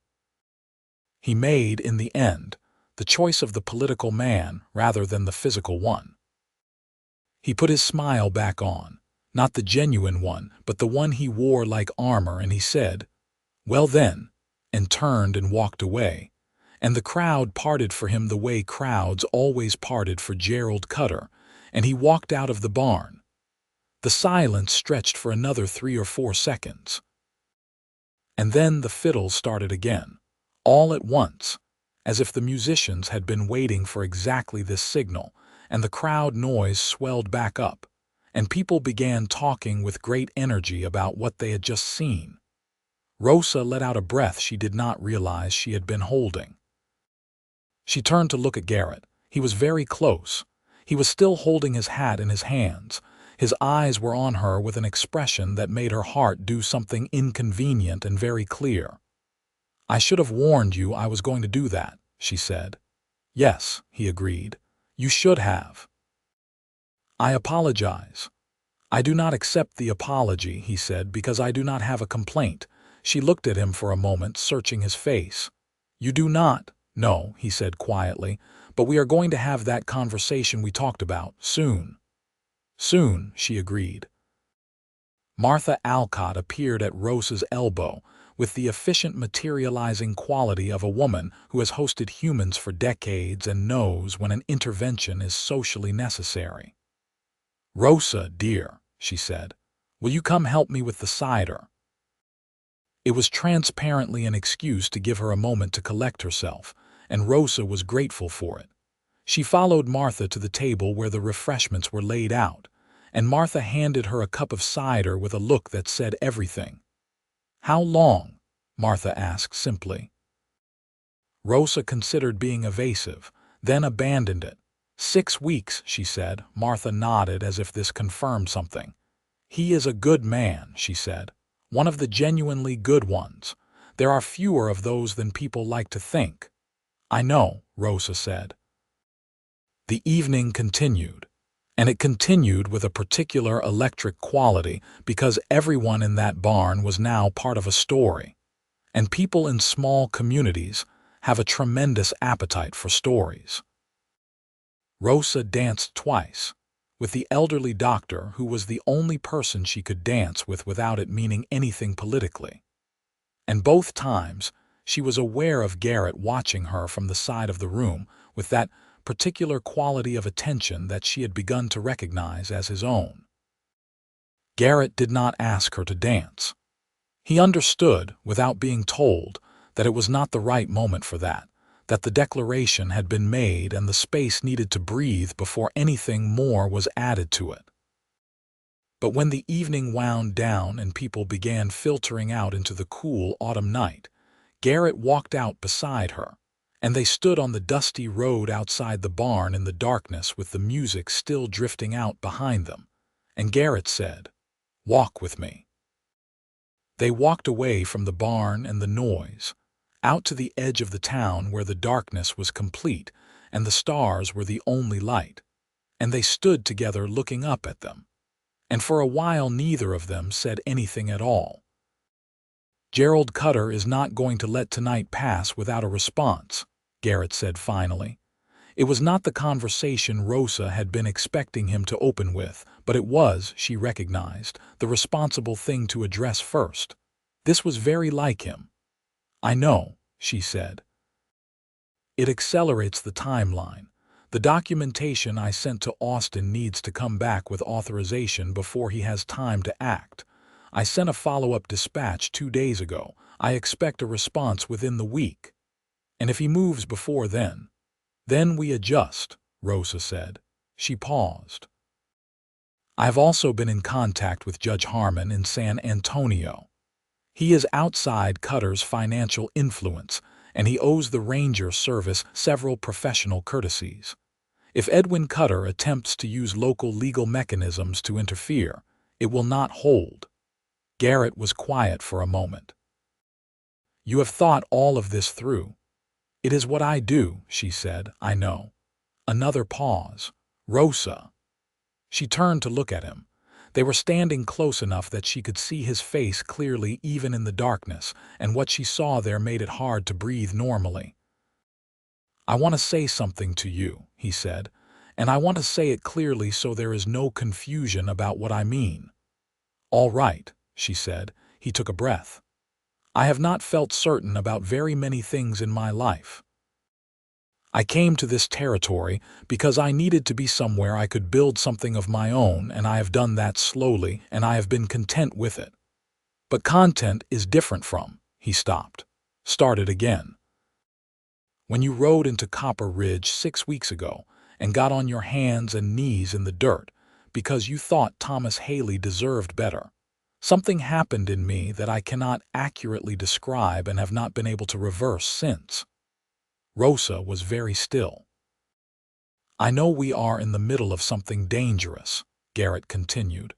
He made, in the end, the choice of the political man rather than the physical one. He put his smile back on, not the genuine one, but the one he wore like armor, and he said, "Well then," and turned and walked away, and the crowd parted for him the way crowds always parted for Gerald Cutter, and he walked out of the barn. The silence stretched for another 3 or 4 seconds. And then the fiddles started again, all at once, as if the musicians had been waiting for exactly this signal, and the crowd noise swelled back up, and people began talking with great energy about what they had just seen. Rosa let out a breath she did not realize she had been holding. She turned to look at Garrett. He was very close. He was still holding his hat in his hands. His eyes were on her with an expression that made her heart do something inconvenient and very clear. "I should have warned you I was going to do that," she said. "Yes," he agreed. "You should have." "I apologize." "I do not accept the apology," he said, "because I do not have a complaint." She looked at him for a moment, searching his face. "You do not? "No," he said quietly, "but we are going to have that conversation we talked about, soon." "Soon," she agreed. Martha Alcott appeared at Rosa's elbow with the efficient materializing quality of a woman who has hosted humans for decades and knows when an intervention is socially necessary. "Rosa, dear," she said, "will you come help me with the cider?" It was transparently an excuse to give her a moment to collect herself, and Rosa was grateful for it. She followed Martha to the table where the refreshments were laid out, and Martha handed her a cup of cider with a look that said everything. "How long?" Martha asked simply. Rosa considered being evasive, then abandoned it. 6 weeks, she said. Martha nodded as if this confirmed something. "He is a good man," she said. "One of the genuinely good ones. There are fewer of those than people like to think." "I know," Rosa said. The evening continued, and it continued with a particular electric quality because everyone in that barn was now part of a story, and people in small communities have a tremendous appetite for stories. Rosa danced twice, with the elderly doctor who was the only person she could dance with without it meaning anything politically. And both times she was aware of Garrett watching her from the side of the room with that particular quality of attention that she had begun to recognize as his own. Garrett did not ask her to dance. He understood, without being told, that it was not the right moment for that the declaration had been made and the space needed to breathe before anything more was added to it. But when the evening wound down and people began filtering out into the cool autumn night, Garrett walked out beside her, and they stood on the dusty road outside the barn in the darkness with the music still drifting out behind them, and Garrett said, "Walk with me." They walked away from the barn and the noise, out to the edge of the town where the darkness was complete and the stars were the only light, and they stood together looking up at them, and for a while neither of them said anything at all. "Gerald Cutter is not going to let tonight pass without a response," Garrett said finally. It was not the conversation Rosa had been expecting him to open with, but it was, she recognized, the responsible thing to address first. This was very like him. "I know," she said. "It accelerates the timeline. The documentation I sent to Austin needs to come back with authorization before he has time to act. I sent a follow-up dispatch 2 days ago. I expect a response within the week. And if he moves before then we adjust," Rosa said. She paused. "I have also been in contact with Judge Harmon in San Antonio. He is outside Cutter's financial influence, and he owes the Ranger Service several professional courtesies. If Edwin Cutter attempts to use local legal mechanisms to interfere, it will not hold." Garrett was quiet for a moment. "You have thought all of this through." "It is what I do," she said. "I know." Another pause. "Rosa." She turned to look at him. They were standing close enough that she could see his face clearly even in the darkness, and what she saw there made it hard to breathe normally. "I want to say something to you," he said, "and I want to say it clearly so there is no confusion about what I mean." "All right," she said. He took a breath. "I have not felt certain about very many things in my life. I came to this territory because I needed to be somewhere I could build something of my own, and I have done that slowly, and I have been content with it. But content is different from," he stopped, started again. "When you rode into Copper Ridge 6 weeks ago and got on your hands and knees in the dirt because you thought Thomas Haley deserved better, something happened in me that I cannot accurately describe and have not been able to reverse since." Rosa was very still. "I know we are in the middle of something dangerous," Garrett continued,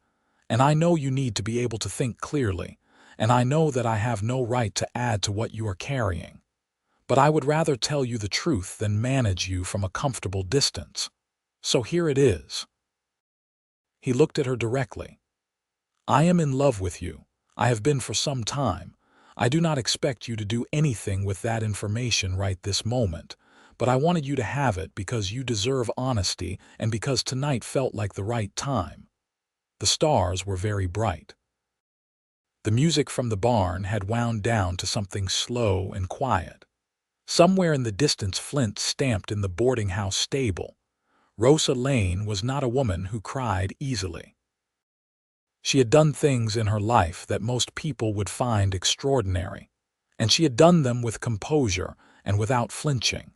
"and I know you need to be able to think clearly, and I know that I have no right to add to what you are carrying. But I would rather tell you the truth than manage you from a comfortable distance. So here it is." He looked at her directly. "I am in love with you. I have been for some time. I do not expect you to do anything with that information right this moment, but I wanted you to have it because you deserve honesty and because tonight felt like the right time. The stars were very bright. The music from the barn had wound down to something slow and quiet. Somewhere in the distance, Flint stamped in the boarding house stable. Rosa Lane was not a woman who cried easily. She had done things in her life that most people would find extraordinary, and she had done them with composure and without flinching.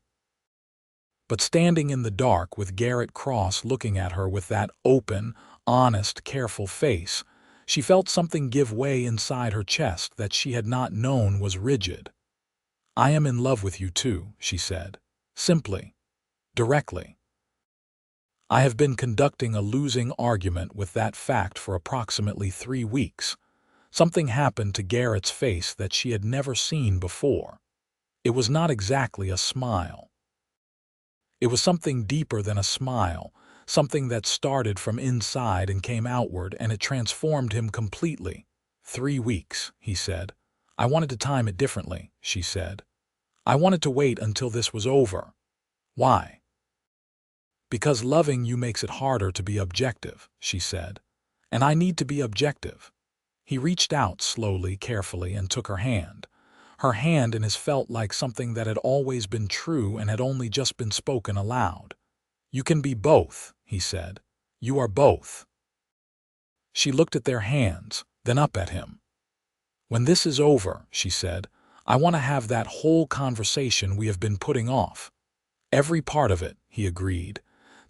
But standing in the dark with Garrett Cross looking at her with that open, honest, careful face, she felt something give way inside her chest that she had not known was rigid. "I am in love with you too," she said, simply, directly. I have been conducting a losing argument with that fact for approximately 3 weeks. Something happened to Garrett's face that she had never seen before. It was not exactly a smile. It was something deeper than a smile, something that started from inside and came outward, and it transformed him completely. 3 weeks, he said. I wanted to time it differently, she said. I wanted to wait until this was over. Why? Because loving you makes it harder to be objective, she said. And I need to be objective. He reached out slowly, carefully, and took her hand. Her hand in his felt like something that had always been true and had only just been spoken aloud. You can be both, he said. You are both. She looked at their hands, then up at him. When this is over, she said, I want to have that whole conversation we have been putting off. Every part of it, he agreed.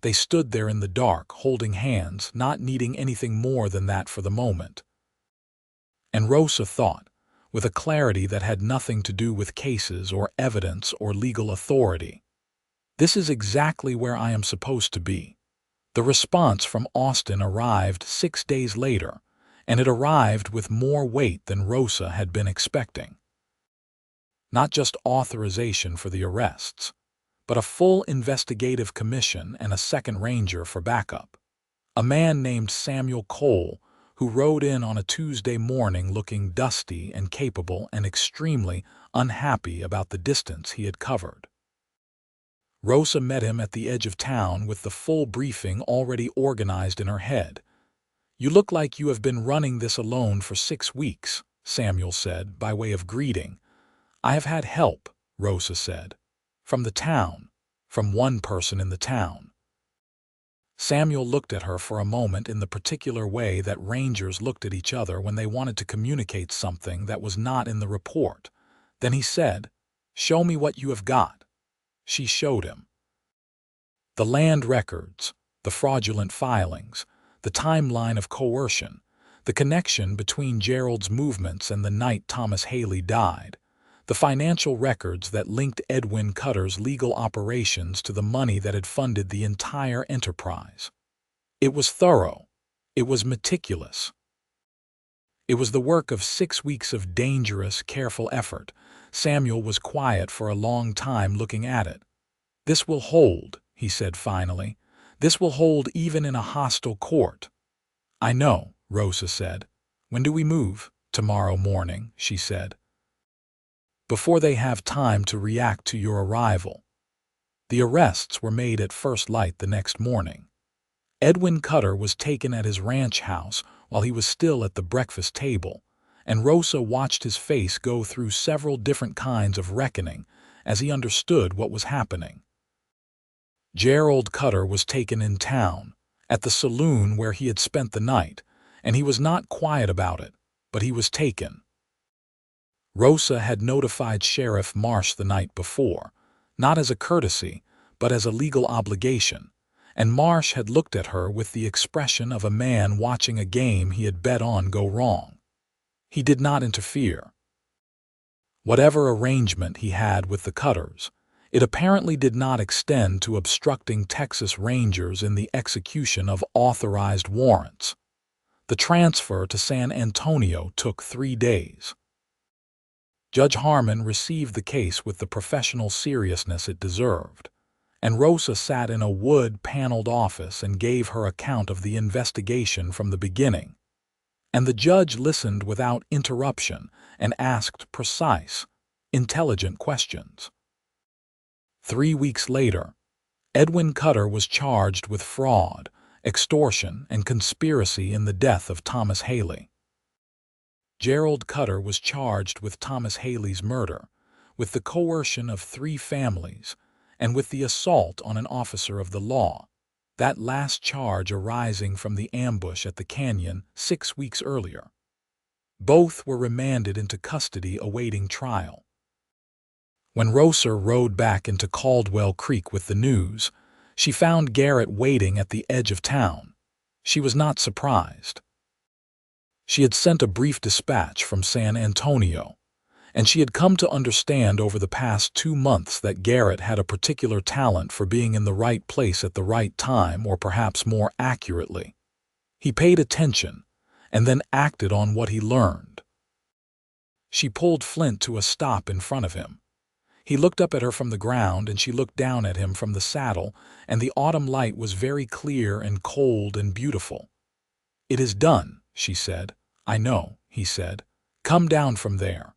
They stood there in the dark, holding hands, not needing anything more than that for the moment. And Rosa thought, with a clarity that had nothing to do with cases or evidence or legal authority, this is exactly where I am supposed to be. The response from Austin arrived 6 days later, and it arrived with more weight than Rosa had been expecting. Not just authorization for the arrests, but a full investigative commission and a second ranger for backup. A man named Samuel Cole, who rode in on a Tuesday morning looking dusty and capable and extremely unhappy about the distance he had covered. Rosa met him at the edge of town with the full briefing already organized in her head. You look like you have been running this alone for 6 weeks, Samuel said, by way of greeting. I have had help, Rosa said. From the town, from one person in the town. Samuel looked at her for a moment in the particular way that rangers looked at each other when they wanted to communicate something that was not in the report. Then he said, Show me what you have got. She showed him. The land records, the fraudulent filings, the timeline of coercion, the connection between Gerald's movements and the night Thomas Haley died, the financial records that linked Edwin Cutter's legal operations to the money that had funded the entire enterprise. It was thorough. It was meticulous. It was the work of 6 weeks of dangerous, careful effort. Samuel was quiet for a long time looking at it. This will hold, he said finally. This will hold even in a hostile court. I know, Rosa said. When do we move? Tomorrow morning, she said. Before they have time to react to your arrival. The arrests were made at first light the next morning. Edwin Cutter was taken at his ranch house while he was still at the breakfast table, and Rosa watched his face go through several different kinds of reckoning as he understood what was happening. Gerald Cutter was taken in town, at the saloon where he had spent the night, and he was not quiet about it, but he was taken. Rosa had notified Sheriff Marsh the night before, not as a courtesy, but as a legal obligation, and Marsh had looked at her with the expression of a man watching a game he had bet on go wrong. He did not interfere. Whatever arrangement he had with the Cutters, it apparently did not extend to obstructing Texas Rangers in the execution of authorized warrants. The transfer to San Antonio took 3 days. Judge Harmon received the case with the professional seriousness it deserved, and Rosa sat in a wood-paneled office and gave her account of the investigation from the beginning. and the judge listened without interruption and asked precise, intelligent questions. 3 weeks later, Edwin Cutter was charged with fraud, extortion, and conspiracy in the death of Thomas Haley. Gerald Cutter was charged with Thomas Haley's murder, with the coercion of 3 families, and with the assault on an officer of the law, that last charge arising from the ambush at the canyon 6 weeks earlier. Both were remanded into custody awaiting trial. When Rosa rode back into Caldwell Creek with the news, she found Garrett waiting at the edge of town. She was not surprised. She had sent a brief dispatch from San Antonio, and she had come to understand over the past 2 months that Garrett had a particular talent for being in the right place at the right time, or perhaps more accurately, he paid attention and then acted on what he learned. She pulled Flint to a stop in front of him. He looked up at her from the ground, and she looked down at him from the saddle, and the autumn light was very clear and cold and beautiful. "It is done," she said. "I know," he said. "Come down from there."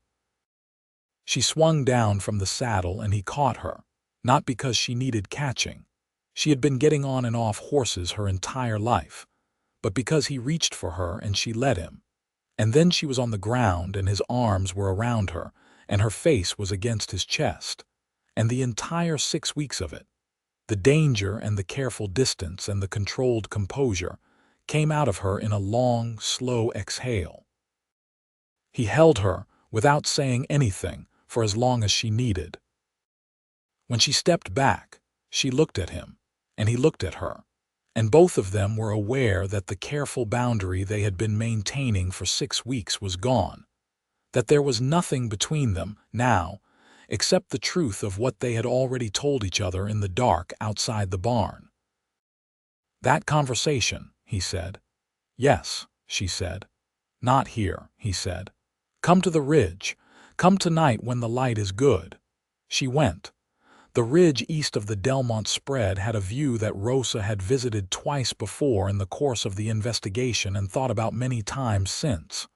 She swung down from the saddle, and he caught her, not because she needed catching. She had been getting on and off horses her entire life, but because he reached for her and she let him. And then she was on the ground, and his arms were around her, and her face was against his chest. And the entire 6 weeks of it, the danger and the careful distance and the controlled composure, came out of her in a long, slow exhale. He held her, without saying anything, for as long as she needed. When she stepped back, she looked at him, and he looked at her, and both of them were aware that the careful boundary they had been maintaining for 6 weeks was gone, that there was nothing between them now except the truth of what they had already told each other in the dark outside the barn. "That conversation," he said. "Yes," she said. "Not here," he said. "Come to the ridge. Come tonight when the light is good." She went. The ridge east of the Delmont spread had a view that Rosa had visited twice before in the course of the investigation and thought about many times since.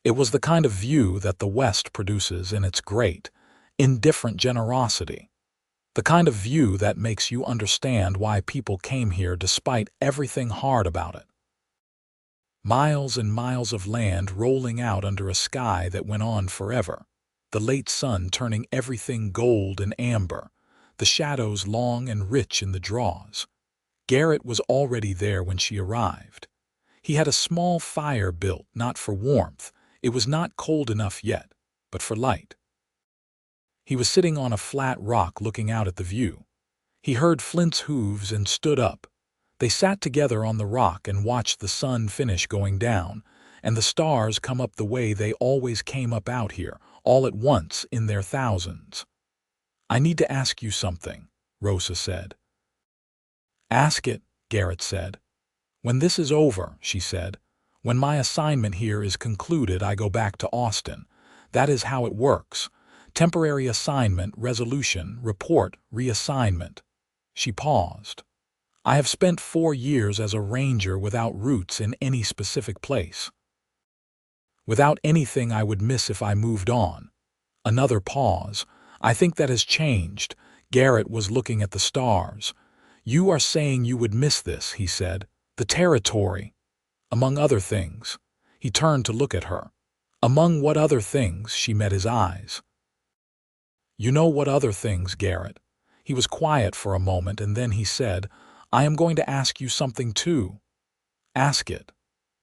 It was the kind of view that the West produces in its great, indifferent generosity. The kind of view that makes you understand why people came here despite everything hard about it. Miles and miles of land rolling out under a sky that went on forever, the late sun turning everything gold and amber, the shadows long and rich in the draws. Garrett was already there when she arrived. He had a small fire built, not for warmth. It was not cold enough yet, but for light. He was sitting on a flat rock looking out at the view. He heard Flint's hooves and stood up. They sat together on the rock and watched the sun finish going down, and the stars come up the way they always came up out here, all at once in their thousands. "I need to ask you something," Rosa said. "Ask it," Garrett said. "When this is over," she said, "when my assignment here is concluded, I go back to Austin. That is how it works. Temporary assignment, resolution, report, reassignment." She paused. "I have spent 4 years as a ranger without roots in any specific place. Without anything I would miss if I moved on." Another pause. "I think that has changed." Garrett was looking at the stars. "You are saying you would miss this," he said. "The territory. Among other things." He turned to look at her. "Among what other things?" She met his eyes. "You know what other things, Garrett." He was quiet for a moment, and then he said, "I am going to ask you something too." "Ask it."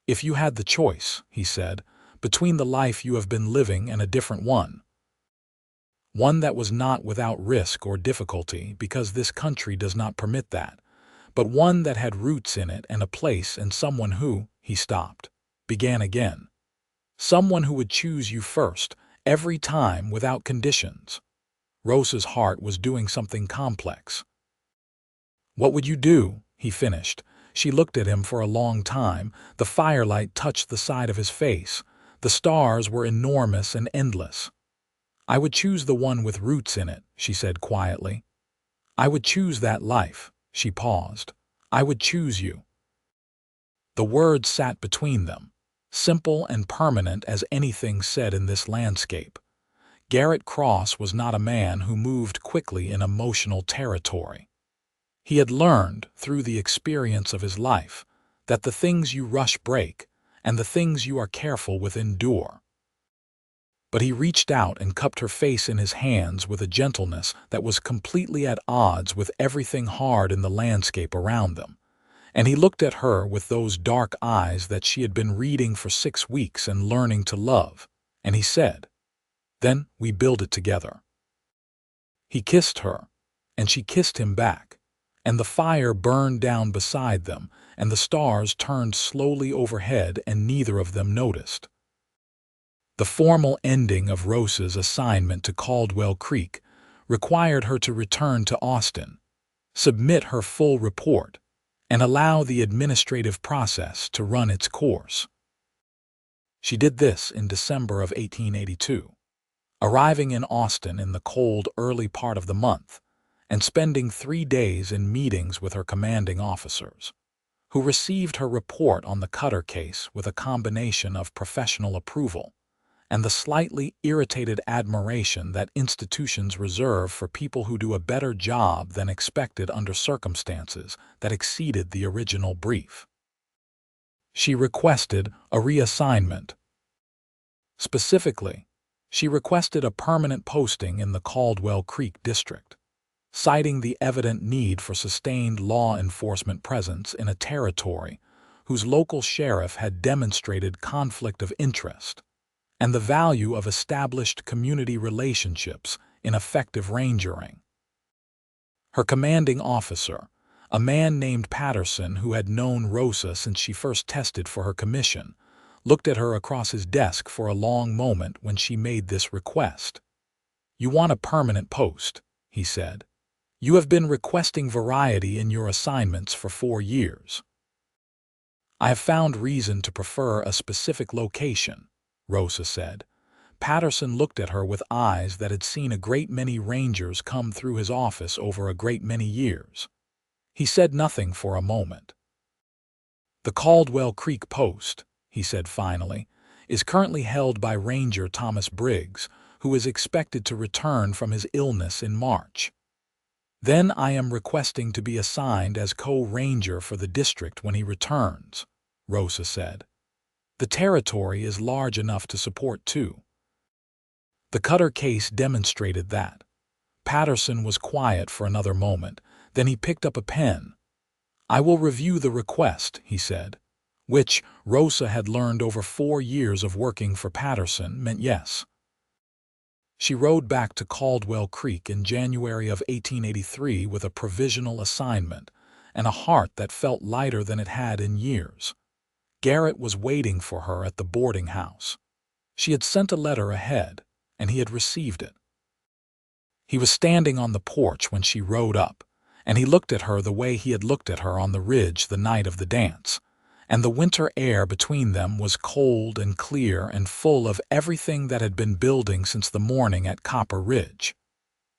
"If you had the choice," he said, "between the life you have been living and a different one that was not without risk or difficulty, because this country does not permit that, but one that had roots in it and a place and someone who," he stopped, began again, "someone who would choose you first, every time, without conditions." Rosa's heart was doing something complex. "What would you do?" he finished. She looked at him for a long time. The firelight touched the side of his face. The stars were enormous and endless. "I would choose the one with roots in it," she said quietly. "I would choose that life." She paused. "I would choose you." The words sat between them. simple and permanent as anything said in this landscape. Garrett Cross was not a man who moved quickly in emotional territory. He had learned, through the experience of his life, that the things you rush break, and the things you are careful with endure. But he reached out and cupped her face in his hands with a gentleness that was completely at odds with everything hard in the landscape around them. And he looked at her with those dark eyes that she had been reading for 6 weeks and learning to love, and he said, "Then we build it together." He kissed her, and she kissed him back, and the fire burned down beside them, and the stars turned slowly overhead, and neither of them noticed. The formal ending of Rosa's assignment to Caldwell Creek required her to return to Austin, submit her full report, and allow the administrative process to run its course. She did this in December of 1882, arriving in Austin in the cold early part of the month and spending 3 days in meetings with her commanding officers, who received her report on the Cutter case with a combination of professional approval and the slightly irritated admiration that institutions reserve for people who do a better job than expected under circumstances that exceeded the original brief. She requested a reassignment. Specifically, she requested a permanent posting in the Caldwell Creek district, citing the evident need for sustained law enforcement presence in a territory whose local sheriff had demonstrated conflict of interest, and the value of established community relationships in effective rangering. Her commanding officer, a man named Patterson who had known Rosa since she first tested for her commission, looked at her across his desk for a long moment when she made this request. "You want a permanent post," he said. "You have been requesting variety in your assignments for 4 years." "I have found reason to prefer a specific location," Rosa said. Patterson looked at her with eyes that had seen a great many rangers come through his office over a great many years. He said nothing for a moment. "The Caldwell Creek post," he said finally, "is currently held by Ranger Thomas Briggs, who is expected to return from his illness in March. Then I am requesting to be assigned as co-ranger for the district when he returns," Rosa said. "The territory is large enough to support 2." The Cutter case demonstrated that. Patterson was quiet for another moment, then he picked up a pen. "I will review the request," he said, which, Rosa had learned over 4 years of working for Patterson, meant yes. She rode back to Caldwell Creek in January of 1883 with a provisional assignment and a heart that felt lighter than it had in years. Garrett was waiting for her at the boarding house. She had sent a letter ahead, and he had received it. He was standing on the porch when she rode up, and he looked at her the way he had looked at her on the ridge the night of the dance, and the winter air between them was cold and clear and full of everything that had been building since the morning at Copper Ridge.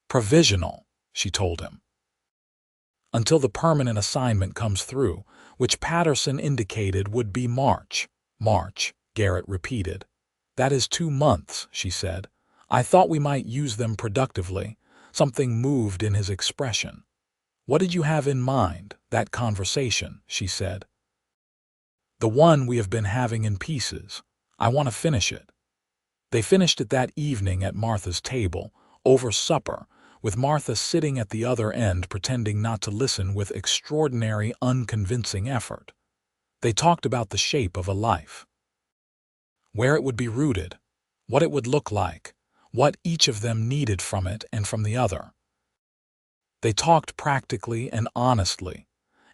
"Provisional," she told him. "Until the permanent assignment comes through, which Patterson indicated would be March." "March," Garrett repeated. "That is 2 months," she said. "I thought we might use them productively." Something moved in his expression. "What did you have in mind, that conversation?" she said. "The one we have been having in pieces. I want to finish it." They finished it that evening at Martha's table, over supper, with Martha sitting at the other end pretending not to listen with extraordinary, unconvincing effort. They talked about the shape of a life, where it would be rooted, what it would look like, what each of them needed from it and from the other. They talked practically and honestly,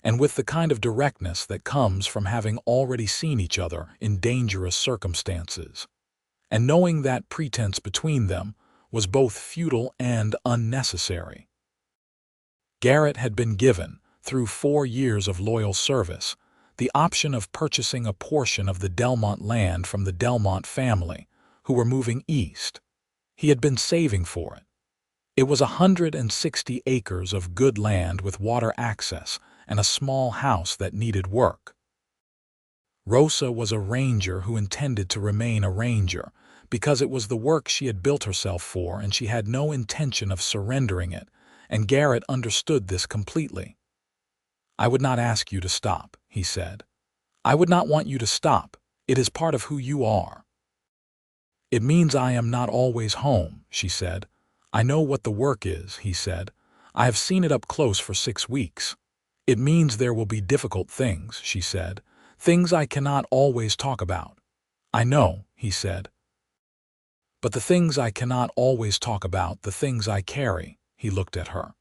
and with the kind of directness that comes from having already seen each other in dangerous circumstances, and knowing that pretense between them was both futile and unnecessary. Garrett had been given, through 4 years of loyal service, the option of purchasing a portion of the Delmont land from the Delmont family, who were moving east. He had been saving for it. It was 160 acres of good land with water access and a small house that needed work. Rosa was a ranger who intended to remain a ranger, because it was the work she had built herself for and she had no intention of surrendering it, and Garrett understood this completely. "I would not ask you to stop," he said. "I would not want you to stop. It is part of who you are." "It means I am not always home," she said. "I know what the work is," he said. "I have seen it up close for 6 weeks. It means there will be difficult things," she said. "Things I cannot always talk about." "I know," he said. "But the things I cannot always talk about, the things I carry," he looked at her.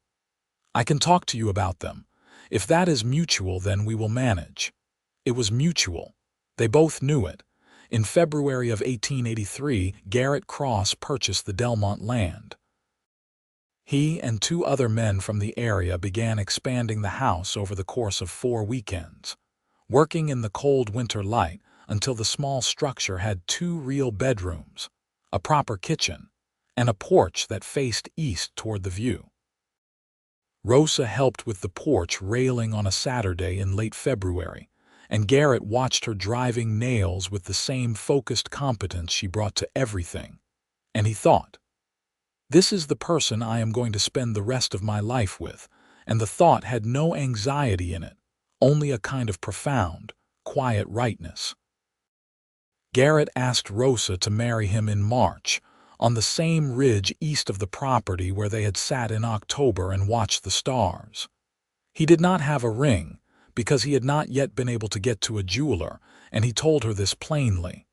"I can talk to you about them. If that is mutual, then we will manage." It was mutual. They both knew it. In February of 1883, Garrett Cross purchased the Delmont land. He and 2 other men from the area began expanding the house over the course of 4 weekends, working in the cold winter light until the small structure had 2 real bedrooms, a proper kitchen, and a porch that faced east toward the view. Rosa helped with the porch railing on a Saturday in late February, and Garrett watched her driving nails with the same focused competence she brought to everything. And he thought, "This is the person I am going to spend the rest of my life with," and the thought had no anxiety in it, only a kind of profound, quiet rightness. Garrett asked Rosa to marry him in March, on the same ridge east of the property where they had sat in October and watched the stars. He did not have a ring, because he had not yet been able to get to a jeweler, and he told her this plainly.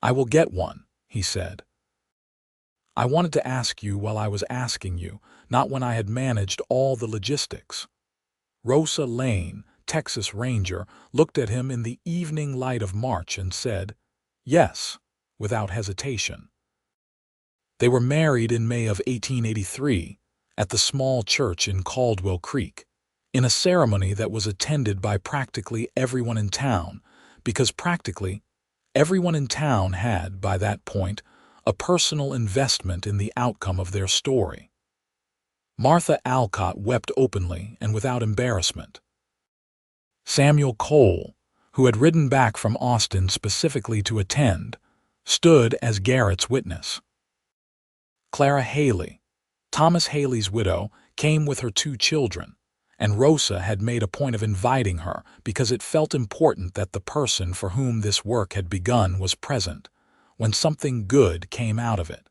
"I will get one," he said. "I wanted to ask you while I was asking you, not when I had managed all the logistics." Rosa Lane, Texas Ranger, looked at him in the evening light of March and said, "Yes," without hesitation. They were married in May of 1883 at the small church in Caldwell Creek, in a ceremony that was attended by practically everyone in town, because practically everyone in town had, by that point, a personal investment in the outcome of their story. Martha Alcott wept openly and without embarrassment. Samuel Cole, who had ridden back from Austin specifically to attend, stood as Garrett's witness. Clara Haley, Thomas Haley's widow, came with her 2 children, and Rosa had made a point of inviting her because it felt important that the person for whom this work had begun was present when something good came out of it.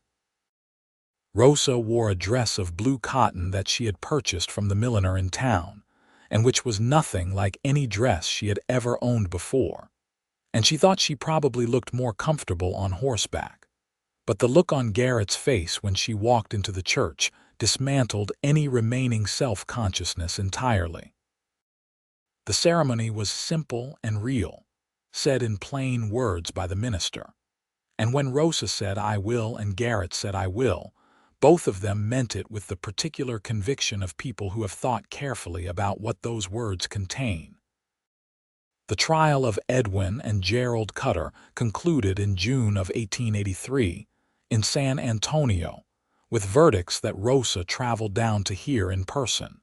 Rosa wore a dress of blue cotton that she had purchased from the milliner in town, and which was nothing like any dress she had ever owned before, and she thought she probably looked more comfortable on horseback. But the look on Garrett's face when she walked into the church dismantled any remaining self-consciousness entirely. The ceremony was simple and real, said in plain words by the minister. And when Rosa said, "I will," and Garrett said, "I will," both of them meant it with the particular conviction of people who have thought carefully about what those words contain. The trial of Edwin and Gerald Cutter concluded in June of 1883 in San Antonio, with verdicts that Rosa traveled down to hear in person.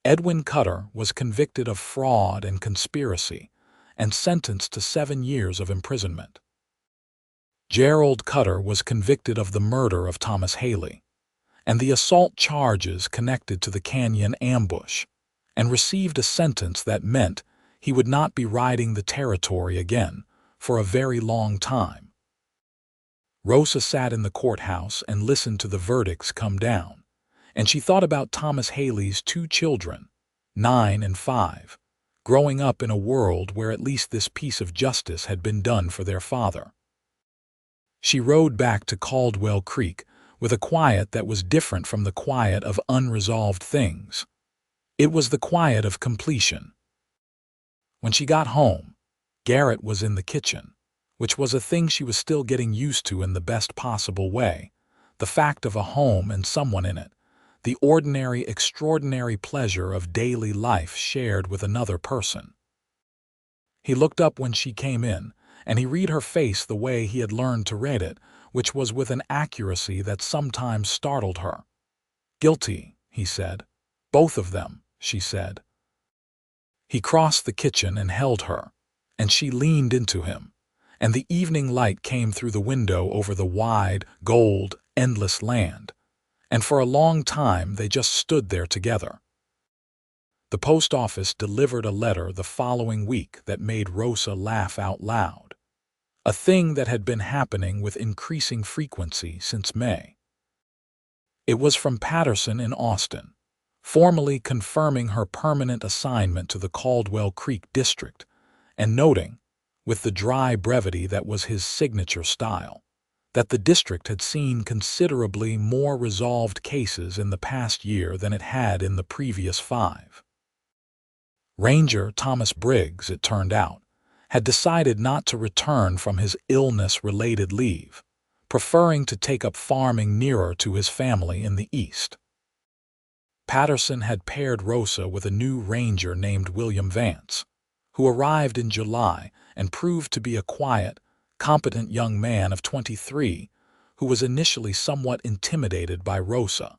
Edwin Cutter was convicted of fraud and conspiracy and sentenced to 7 years of imprisonment. Gerald Cutter was convicted of the murder of Thomas Haley and the assault charges connected to the Canyon ambush, and received a sentence that meant he would not be riding the territory again for a very long time. Rosa sat in the courthouse and listened to the verdicts come down, and she thought about Thomas Haley's 2 children, 9 and 5, growing up in a world where at least this piece of justice had been done for their father. She rode back to Caldwell Creek with a quiet that was different from the quiet of unresolved things. It was the quiet of completion. When she got home, Garrett was in the kitchen, which was a thing she was still getting used to in the best possible way, the fact of a home and someone in it, the ordinary, extraordinary pleasure of daily life shared with another person. He looked up when she came in, and he read her face the way he had learned to read it, which was with an accuracy that sometimes startled her. "Guilty," he said. "Both of them," she said. He crossed the kitchen and held her, and she leaned into him, and the evening light came through the window over the wide, gold, endless land, and for a long time they just stood there together. The post office delivered a letter the following week that made Rosa laugh out loud, a thing that had been happening with increasing frequency since May. It was from Patterson in Austin, formally confirming her permanent assignment to the Caldwell Creek district, and noting, with the dry brevity that was his signature style, that the district had seen considerably more resolved cases in the past year than it had in the previous 5. Ranger Thomas Briggs, it turned out, had decided not to return from his illness-related leave, preferring to take up farming nearer to his family in the east. Patterson had paired Rosa with a new ranger named William Vance, who arrived in July and proved to be a quiet, competent young man of 23 who was initially somewhat intimidated by Rosa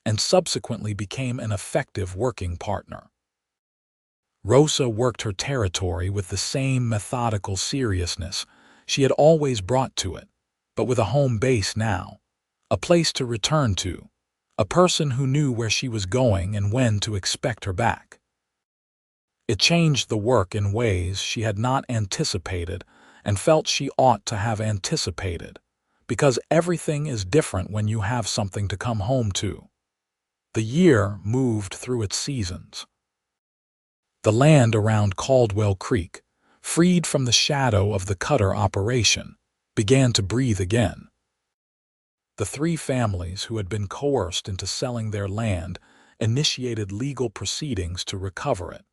and subsequently became an effective working partner. Rosa worked her territory with the same methodical seriousness she had always brought to it, but with a home base now, a place to return to, a person who knew where she was going and when to expect her back. It changed the work in ways she had not anticipated and felt she ought to have anticipated, because everything is different when you have something to come home to. The year moved through its seasons. The land around Caldwell Creek, freed from the shadow of the cutter operation, began to breathe again. The 3 families who had been coerced into selling their land initiated legal proceedings to recover it,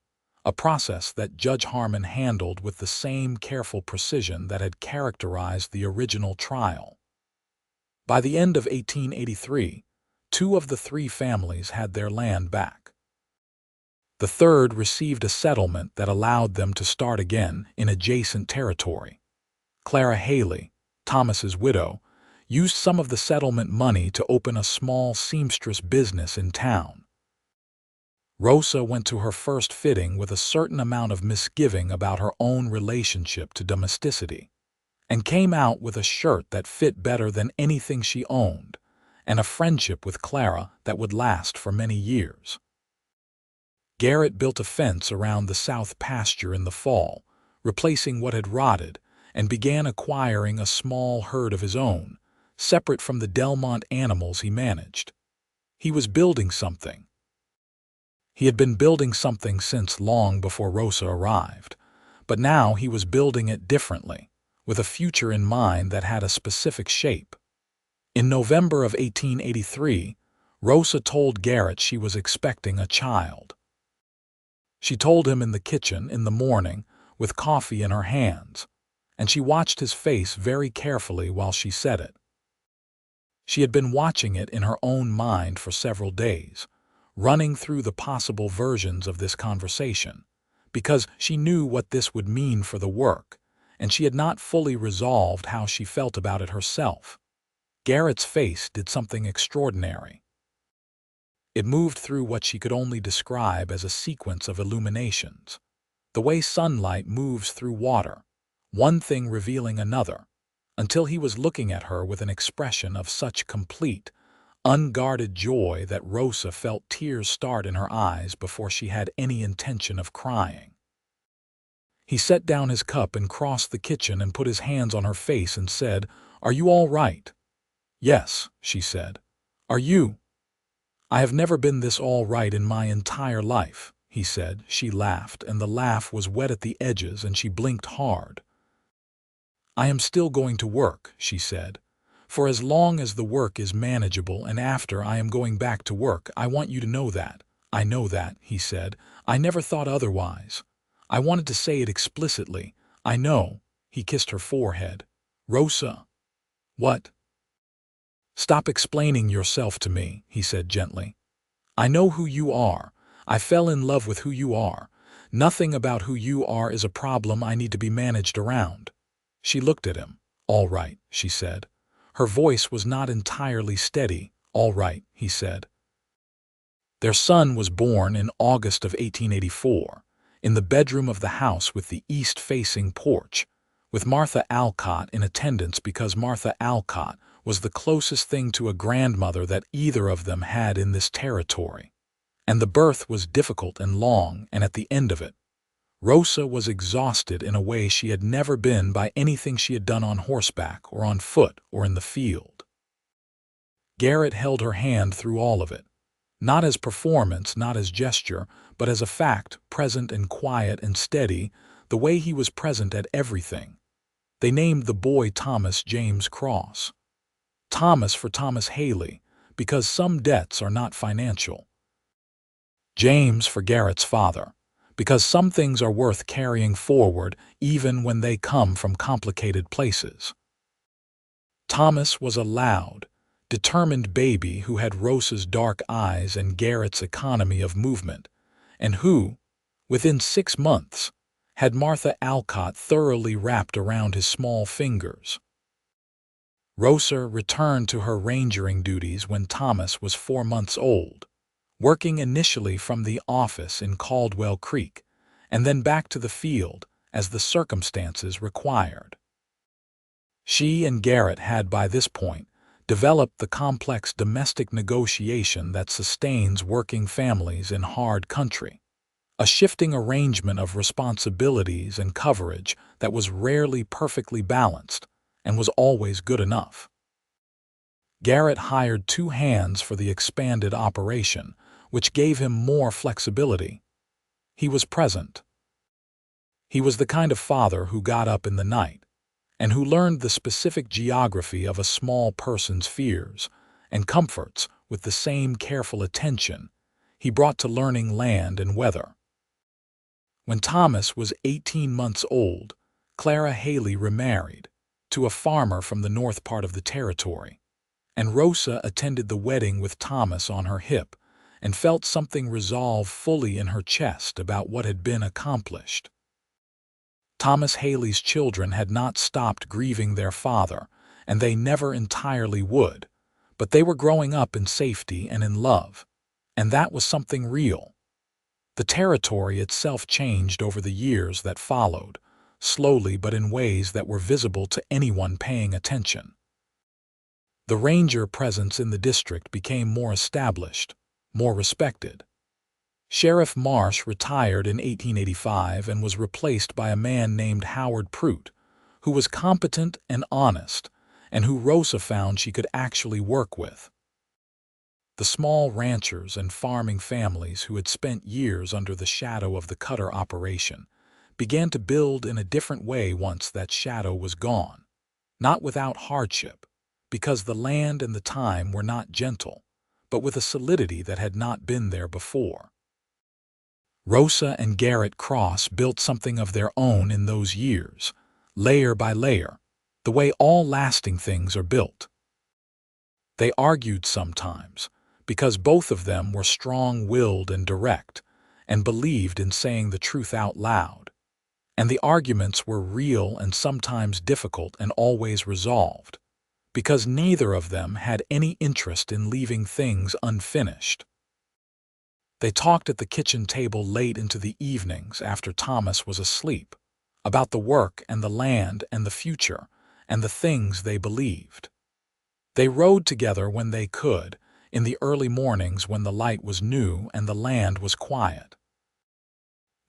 a process that Judge Harmon handled with the same careful precision that had characterized the original trial. By the end of 1883, 2 of the 3 families had their land back. The 3rd received a settlement that allowed them to start again in adjacent territory. Clara Haley, Thomas's widow, used some of the settlement money to open a small seamstress business in town. Rosa went to her first fitting with a certain amount of misgiving about her own relationship to domesticity, and came out with a shirt that fit better than anything she owned, and a friendship with Clara that would last for many years. Garrett built a fence around the south pasture in the fall, replacing what had rotted, and began acquiring a small herd of his own, separate from the Delmont animals he managed. He was building something. He had been building something since long before Rosa arrived, but now he was building it differently, with a future in mind that had a specific shape. In November of 1883, Rosa told Garrett she was expecting a child. She told him in the kitchen in the morning, with coffee in her hands, and she watched his face very carefully while she said it. She had been watching it in her own mind for several days, running through the possible versions of this conversation, because she knew what this would mean for the work, and she had not fully resolved how she felt about it herself. Garrett's face did something extraordinary. It moved through what she could only describe as a sequence of illuminations, the way sunlight moves through water, one thing revealing another, until he was looking at her with an expression of such complete, unguarded joy that Rosa felt tears start in her eyes before she had any intention of crying. He set down his cup and crossed the kitchen and put his hands on her face and said, "Are you all right?" "Yes," she said. "Are you?" "I have never been this all right in my entire life," he said. She laughed, and the laugh was wet at the edges, and she blinked hard. "I am still going to work," she said. "For as long as the work is manageable, and after I am going back to work, I want you to know that." "I know that," he said. "I never thought otherwise. I wanted to say it explicitly. I know." He kissed her forehead. "Rosa." "What?" "Stop explaining yourself to me," he said gently. "I know who you are. I fell in love with who you are. Nothing about who you are is a problem I need to be managed around." She looked at him. "All right," she said. Her voice was not entirely steady. "All right," he said. Their son was born in August of 1884, in the bedroom of the house with the east-facing porch, with Martha Alcott in attendance because Martha Alcott was the closest thing to a grandmother that either of them had in this territory. And the birth was difficult and long, and at the end of it, Rosa was exhausted in a way she had never been by anything she had done on horseback or on foot or in the field. Garrett held her hand through all of it, not as performance, not as gesture, but as a fact, present and quiet and steady, the way he was present at everything. They named the boy Thomas James Cross. Thomas for Thomas Haley, because some debts are not financial. James for Garrett's father, because some things are worth carrying forward even when they come from complicated places. Thomas was a loud, determined baby who had Rosa's dark eyes and Garrett's economy of movement, and who, within 6 months, had Martha Alcott thoroughly wrapped around his small fingers. Rosa returned to her rangering duties when Thomas was 4 months old, working initially from the office in Caldwell Creek, and then back to the field as the circumstances required. She and Garrett had by this point developed the complex domestic negotiation that sustains working families in hard country, a shifting arrangement of responsibilities and coverage that was rarely perfectly balanced and was always good enough. Garrett hired 2 hands for the expanded operation, which gave him more flexibility. He was present. He was the kind of father who got up in the night and who learned the specific geography of a small person's fears and comforts with the same careful attention he brought to learning land and weather. When Thomas was 18 months old, Clara Haley remarried to a farmer from the north part of the territory, and Rosa attended the wedding with Thomas on her hip and felt something resolve fully in her chest about what had been accomplished. Thomas Haley's children had not stopped grieving their father, and they never entirely would, but they were growing up in safety and in love, and that was something real. The territory itself changed over the years that followed, slowly but in ways that were visible to anyone paying attention. The ranger presence in the district became more established, more respected. Sheriff Marsh retired in 1885 and was replaced by a man named Howard Prout, who was competent and honest, and who Rosa found she could actually work with. The small ranchers and farming families who had spent years under the shadow of the Cutter operation began to build in a different way once that shadow was gone, not without hardship, because the land and the time were not gentle, but with a solidity that had not been there before. Rosa and Garrett Cross built something of their own in those years, layer by layer, the way all lasting things are built. They argued sometimes, because both of them were strong-willed and direct, and believed in saying the truth out loud. And the arguments were real and sometimes difficult and always resolved, because neither of them had any interest in leaving things unfinished. They talked at the kitchen table late into the evenings after Thomas was asleep, about the work and the land and the future and the things they believed. They rode together when they could, in the early mornings when the light was new and the land was quiet.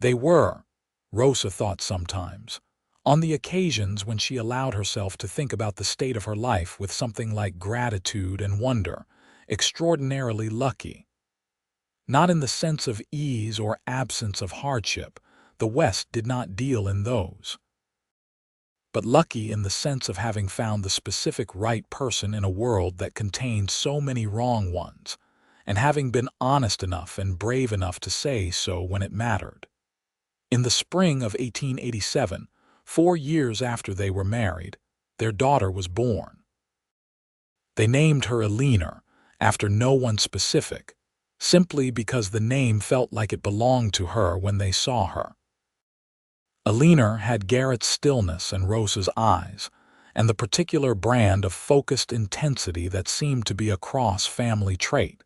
They were, Rosa thought sometimes, on the occasions when she allowed herself to think about the state of her life with something like gratitude and wonder, extraordinarily lucky. Not in the sense of ease or absence of hardship, the West did not deal in those. But lucky in the sense of having found the specific right person in a world that contained so many wrong ones, and having been honest enough and brave enough to say so when it mattered. In the spring of 1887, 4 years after they were married, their daughter was born. They named her Eleanor, after no one specific, simply because the name felt like it belonged to her when they saw her. Eleanor had Garrett's stillness and Rosa's eyes, and the particular brand of focused intensity that seemed to be a cross-family trait.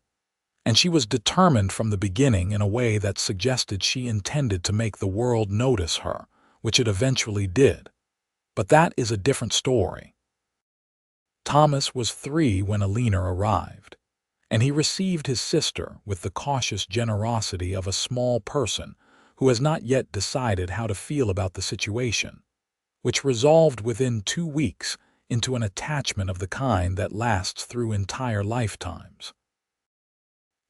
and she was determined from the beginning in a way that suggested she intended to make the world notice her, which it eventually did. But that is a different story. Thomas was 3 when Alina arrived, and he received his sister with the cautious generosity of a small person who has not yet decided how to feel about the situation, which resolved within 2 weeks into an attachment of the kind that lasts through entire lifetimes.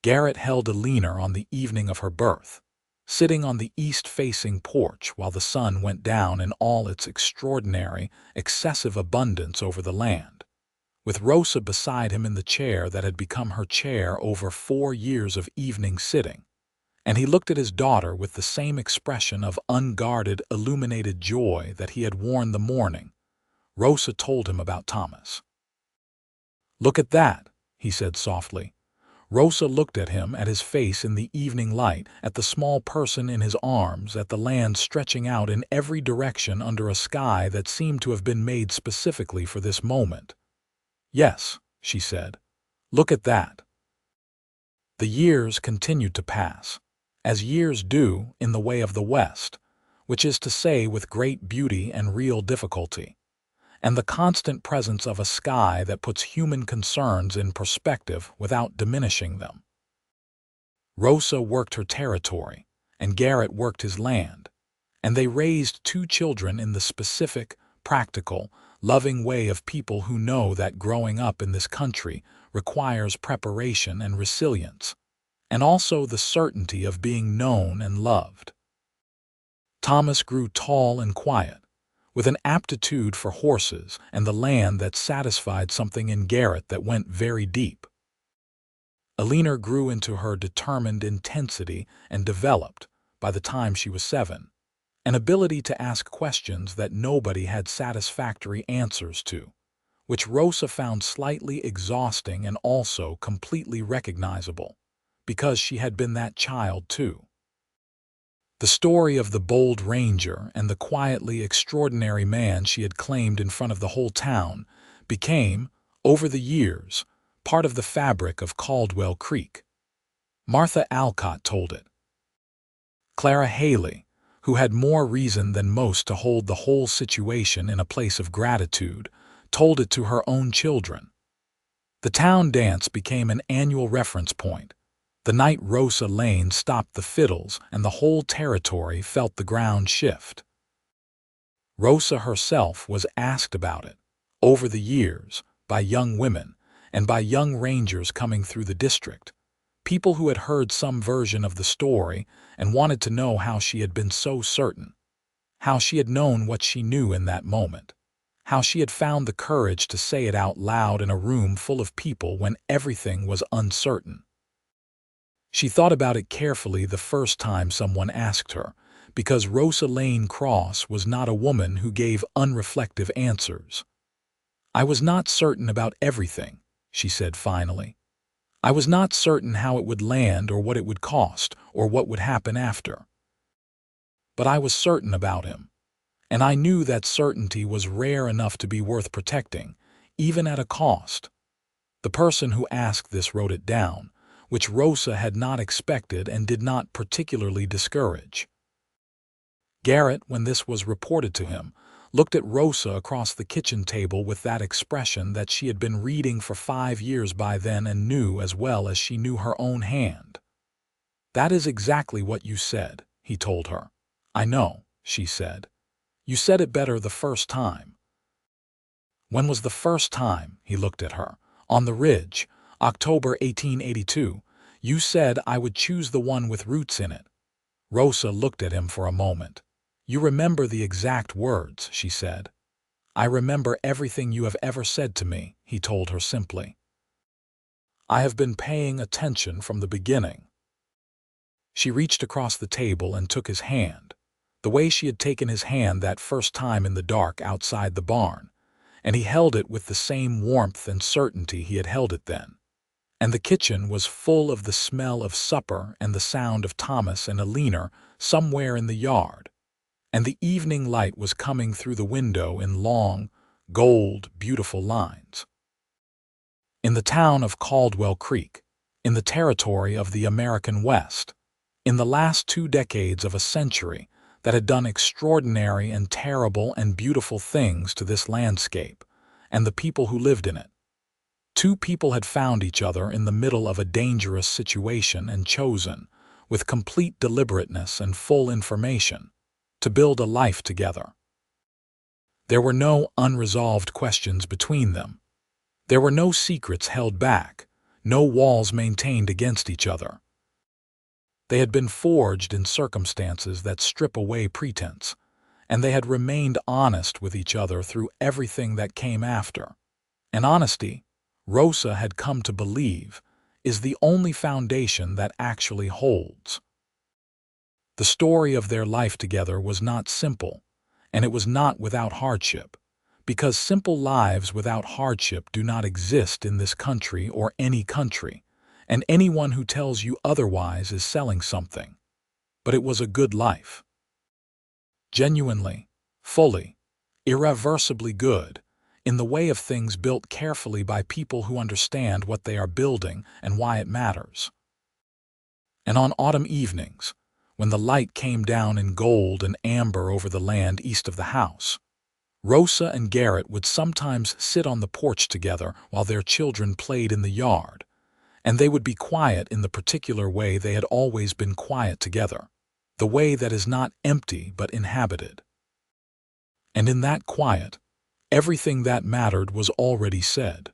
Garrett held Alina on the evening of her birth, sitting on the east-facing porch while the sun went down in all its extraordinary, excessive abundance over the land, with Rosa beside him in the chair that had become her chair over 4 years of evening sitting, and he looked at his daughter with the same expression of unguarded, illuminated joy that he had worn the morning Rosa told him about Thomas. "Look at that," he said softly. Rosa looked at him, at his face in the evening light, at the small person in his arms, at the land stretching out in every direction under a sky that seemed to have been made specifically for this moment. "Yes," she said, "look at that." The years continued to pass, as years do in the way of the West, which is to say with great beauty and real difficulty, and the constant presence of a sky that puts human concerns in perspective without diminishing them. Rosa worked her territory, and Garrett worked his land, and they raised 2 children in the specific, practical, loving way of people who know that growing up in this country requires preparation and resilience, and also the certainty of being known and loved. Thomas grew tall and quiet, with an aptitude for horses and the land that satisfied something in Garrett that went very deep. Alina grew into her determined intensity and developed, by the time she was 7, an ability to ask questions that nobody had satisfactory answers to, which Rosa found slightly exhausting and also completely recognizable, because she had been that child too. The story of the bold ranger and the quietly extraordinary man she had claimed in front of the whole town became, over the years, part of the fabric of Caldwell Creek. Martha Alcott told it. Clara Haley, who had more reason than most to hold the whole situation in a place of gratitude, told it to her own children. The town dance became an annual reference point. The night Rosa Lane stopped the fiddles and the whole territory felt the ground shift. Rosa herself was asked about it, over the years, by young women and by young rangers coming through the district, people who had heard some version of the story and wanted to know how she had been so certain, how she had known what she knew in that moment, how she had found the courage to say it out loud in a room full of people when everything was uncertain. She thought about it carefully the first time someone asked her, because Rosa Lane Cross was not a woman who gave unreflective answers. "I was not certain about everything," she said finally. "I was not certain how it would land or what it would cost or what would happen after. But I was certain about him, and I knew that certainty was rare enough to be worth protecting, even at a cost." The person who asked this wrote it down, which Rosa had not expected and did not particularly discourage. Garrett, when this was reported to him, looked at Rosa across the kitchen table with that expression that she had been reading for 5 years by then and knew as well as she knew her own hand. "That is exactly what you said," he told her. "I know," she said. "You said it better the first time." "When was the first time?" He looked at her. "On the ridge, October 1882. You said I would choose the one with roots in it." Rosa looked at him for a moment. "You remember the exact words," she said. "I remember everything you have ever said to me," he told her simply. "I have been paying attention from the beginning." She reached across the table and took his hand, the way she had taken his hand that first time in the dark outside the barn, and he held it with the same warmth and certainty he had held it then. And the kitchen was full of the smell of supper and the sound of Thomas and Alina somewhere in the yard, and the evening light was coming through the window in long, gold, beautiful lines. In the town of Caldwell Creek, in the territory of the American West, in the last 2 decades of a century that had done extraordinary and terrible and beautiful things to this landscape and the people who lived in it. Two people had found each other in the middle of a dangerous situation and chosen, with complete deliberateness and full information, to build a life together. There were no unresolved questions between them. There were no secrets held back, no walls maintained against each other. They had been forged in circumstances that strip away pretense, and they had remained honest with each other through everything that came after. And honesty, Rosa had come to believe, is the only foundation that actually holds. The story of their life together was not simple, and it was not without hardship, because simple lives without hardship do not exist in this country or any country, and anyone who tells you otherwise is selling something. But it was a good life. Genuinely, fully, irreversibly good, in the way of things built carefully by people who understand what they are building and why it matters. And on autumn evenings, when the light came down in gold and amber over the land east of the house, Rosa and Garrett would sometimes sit on the porch together while their children played in the yard, and they would be quiet in the particular way they had always been quiet together, the way that is not empty but inhabited. And in that quiet, everything that mattered was already said.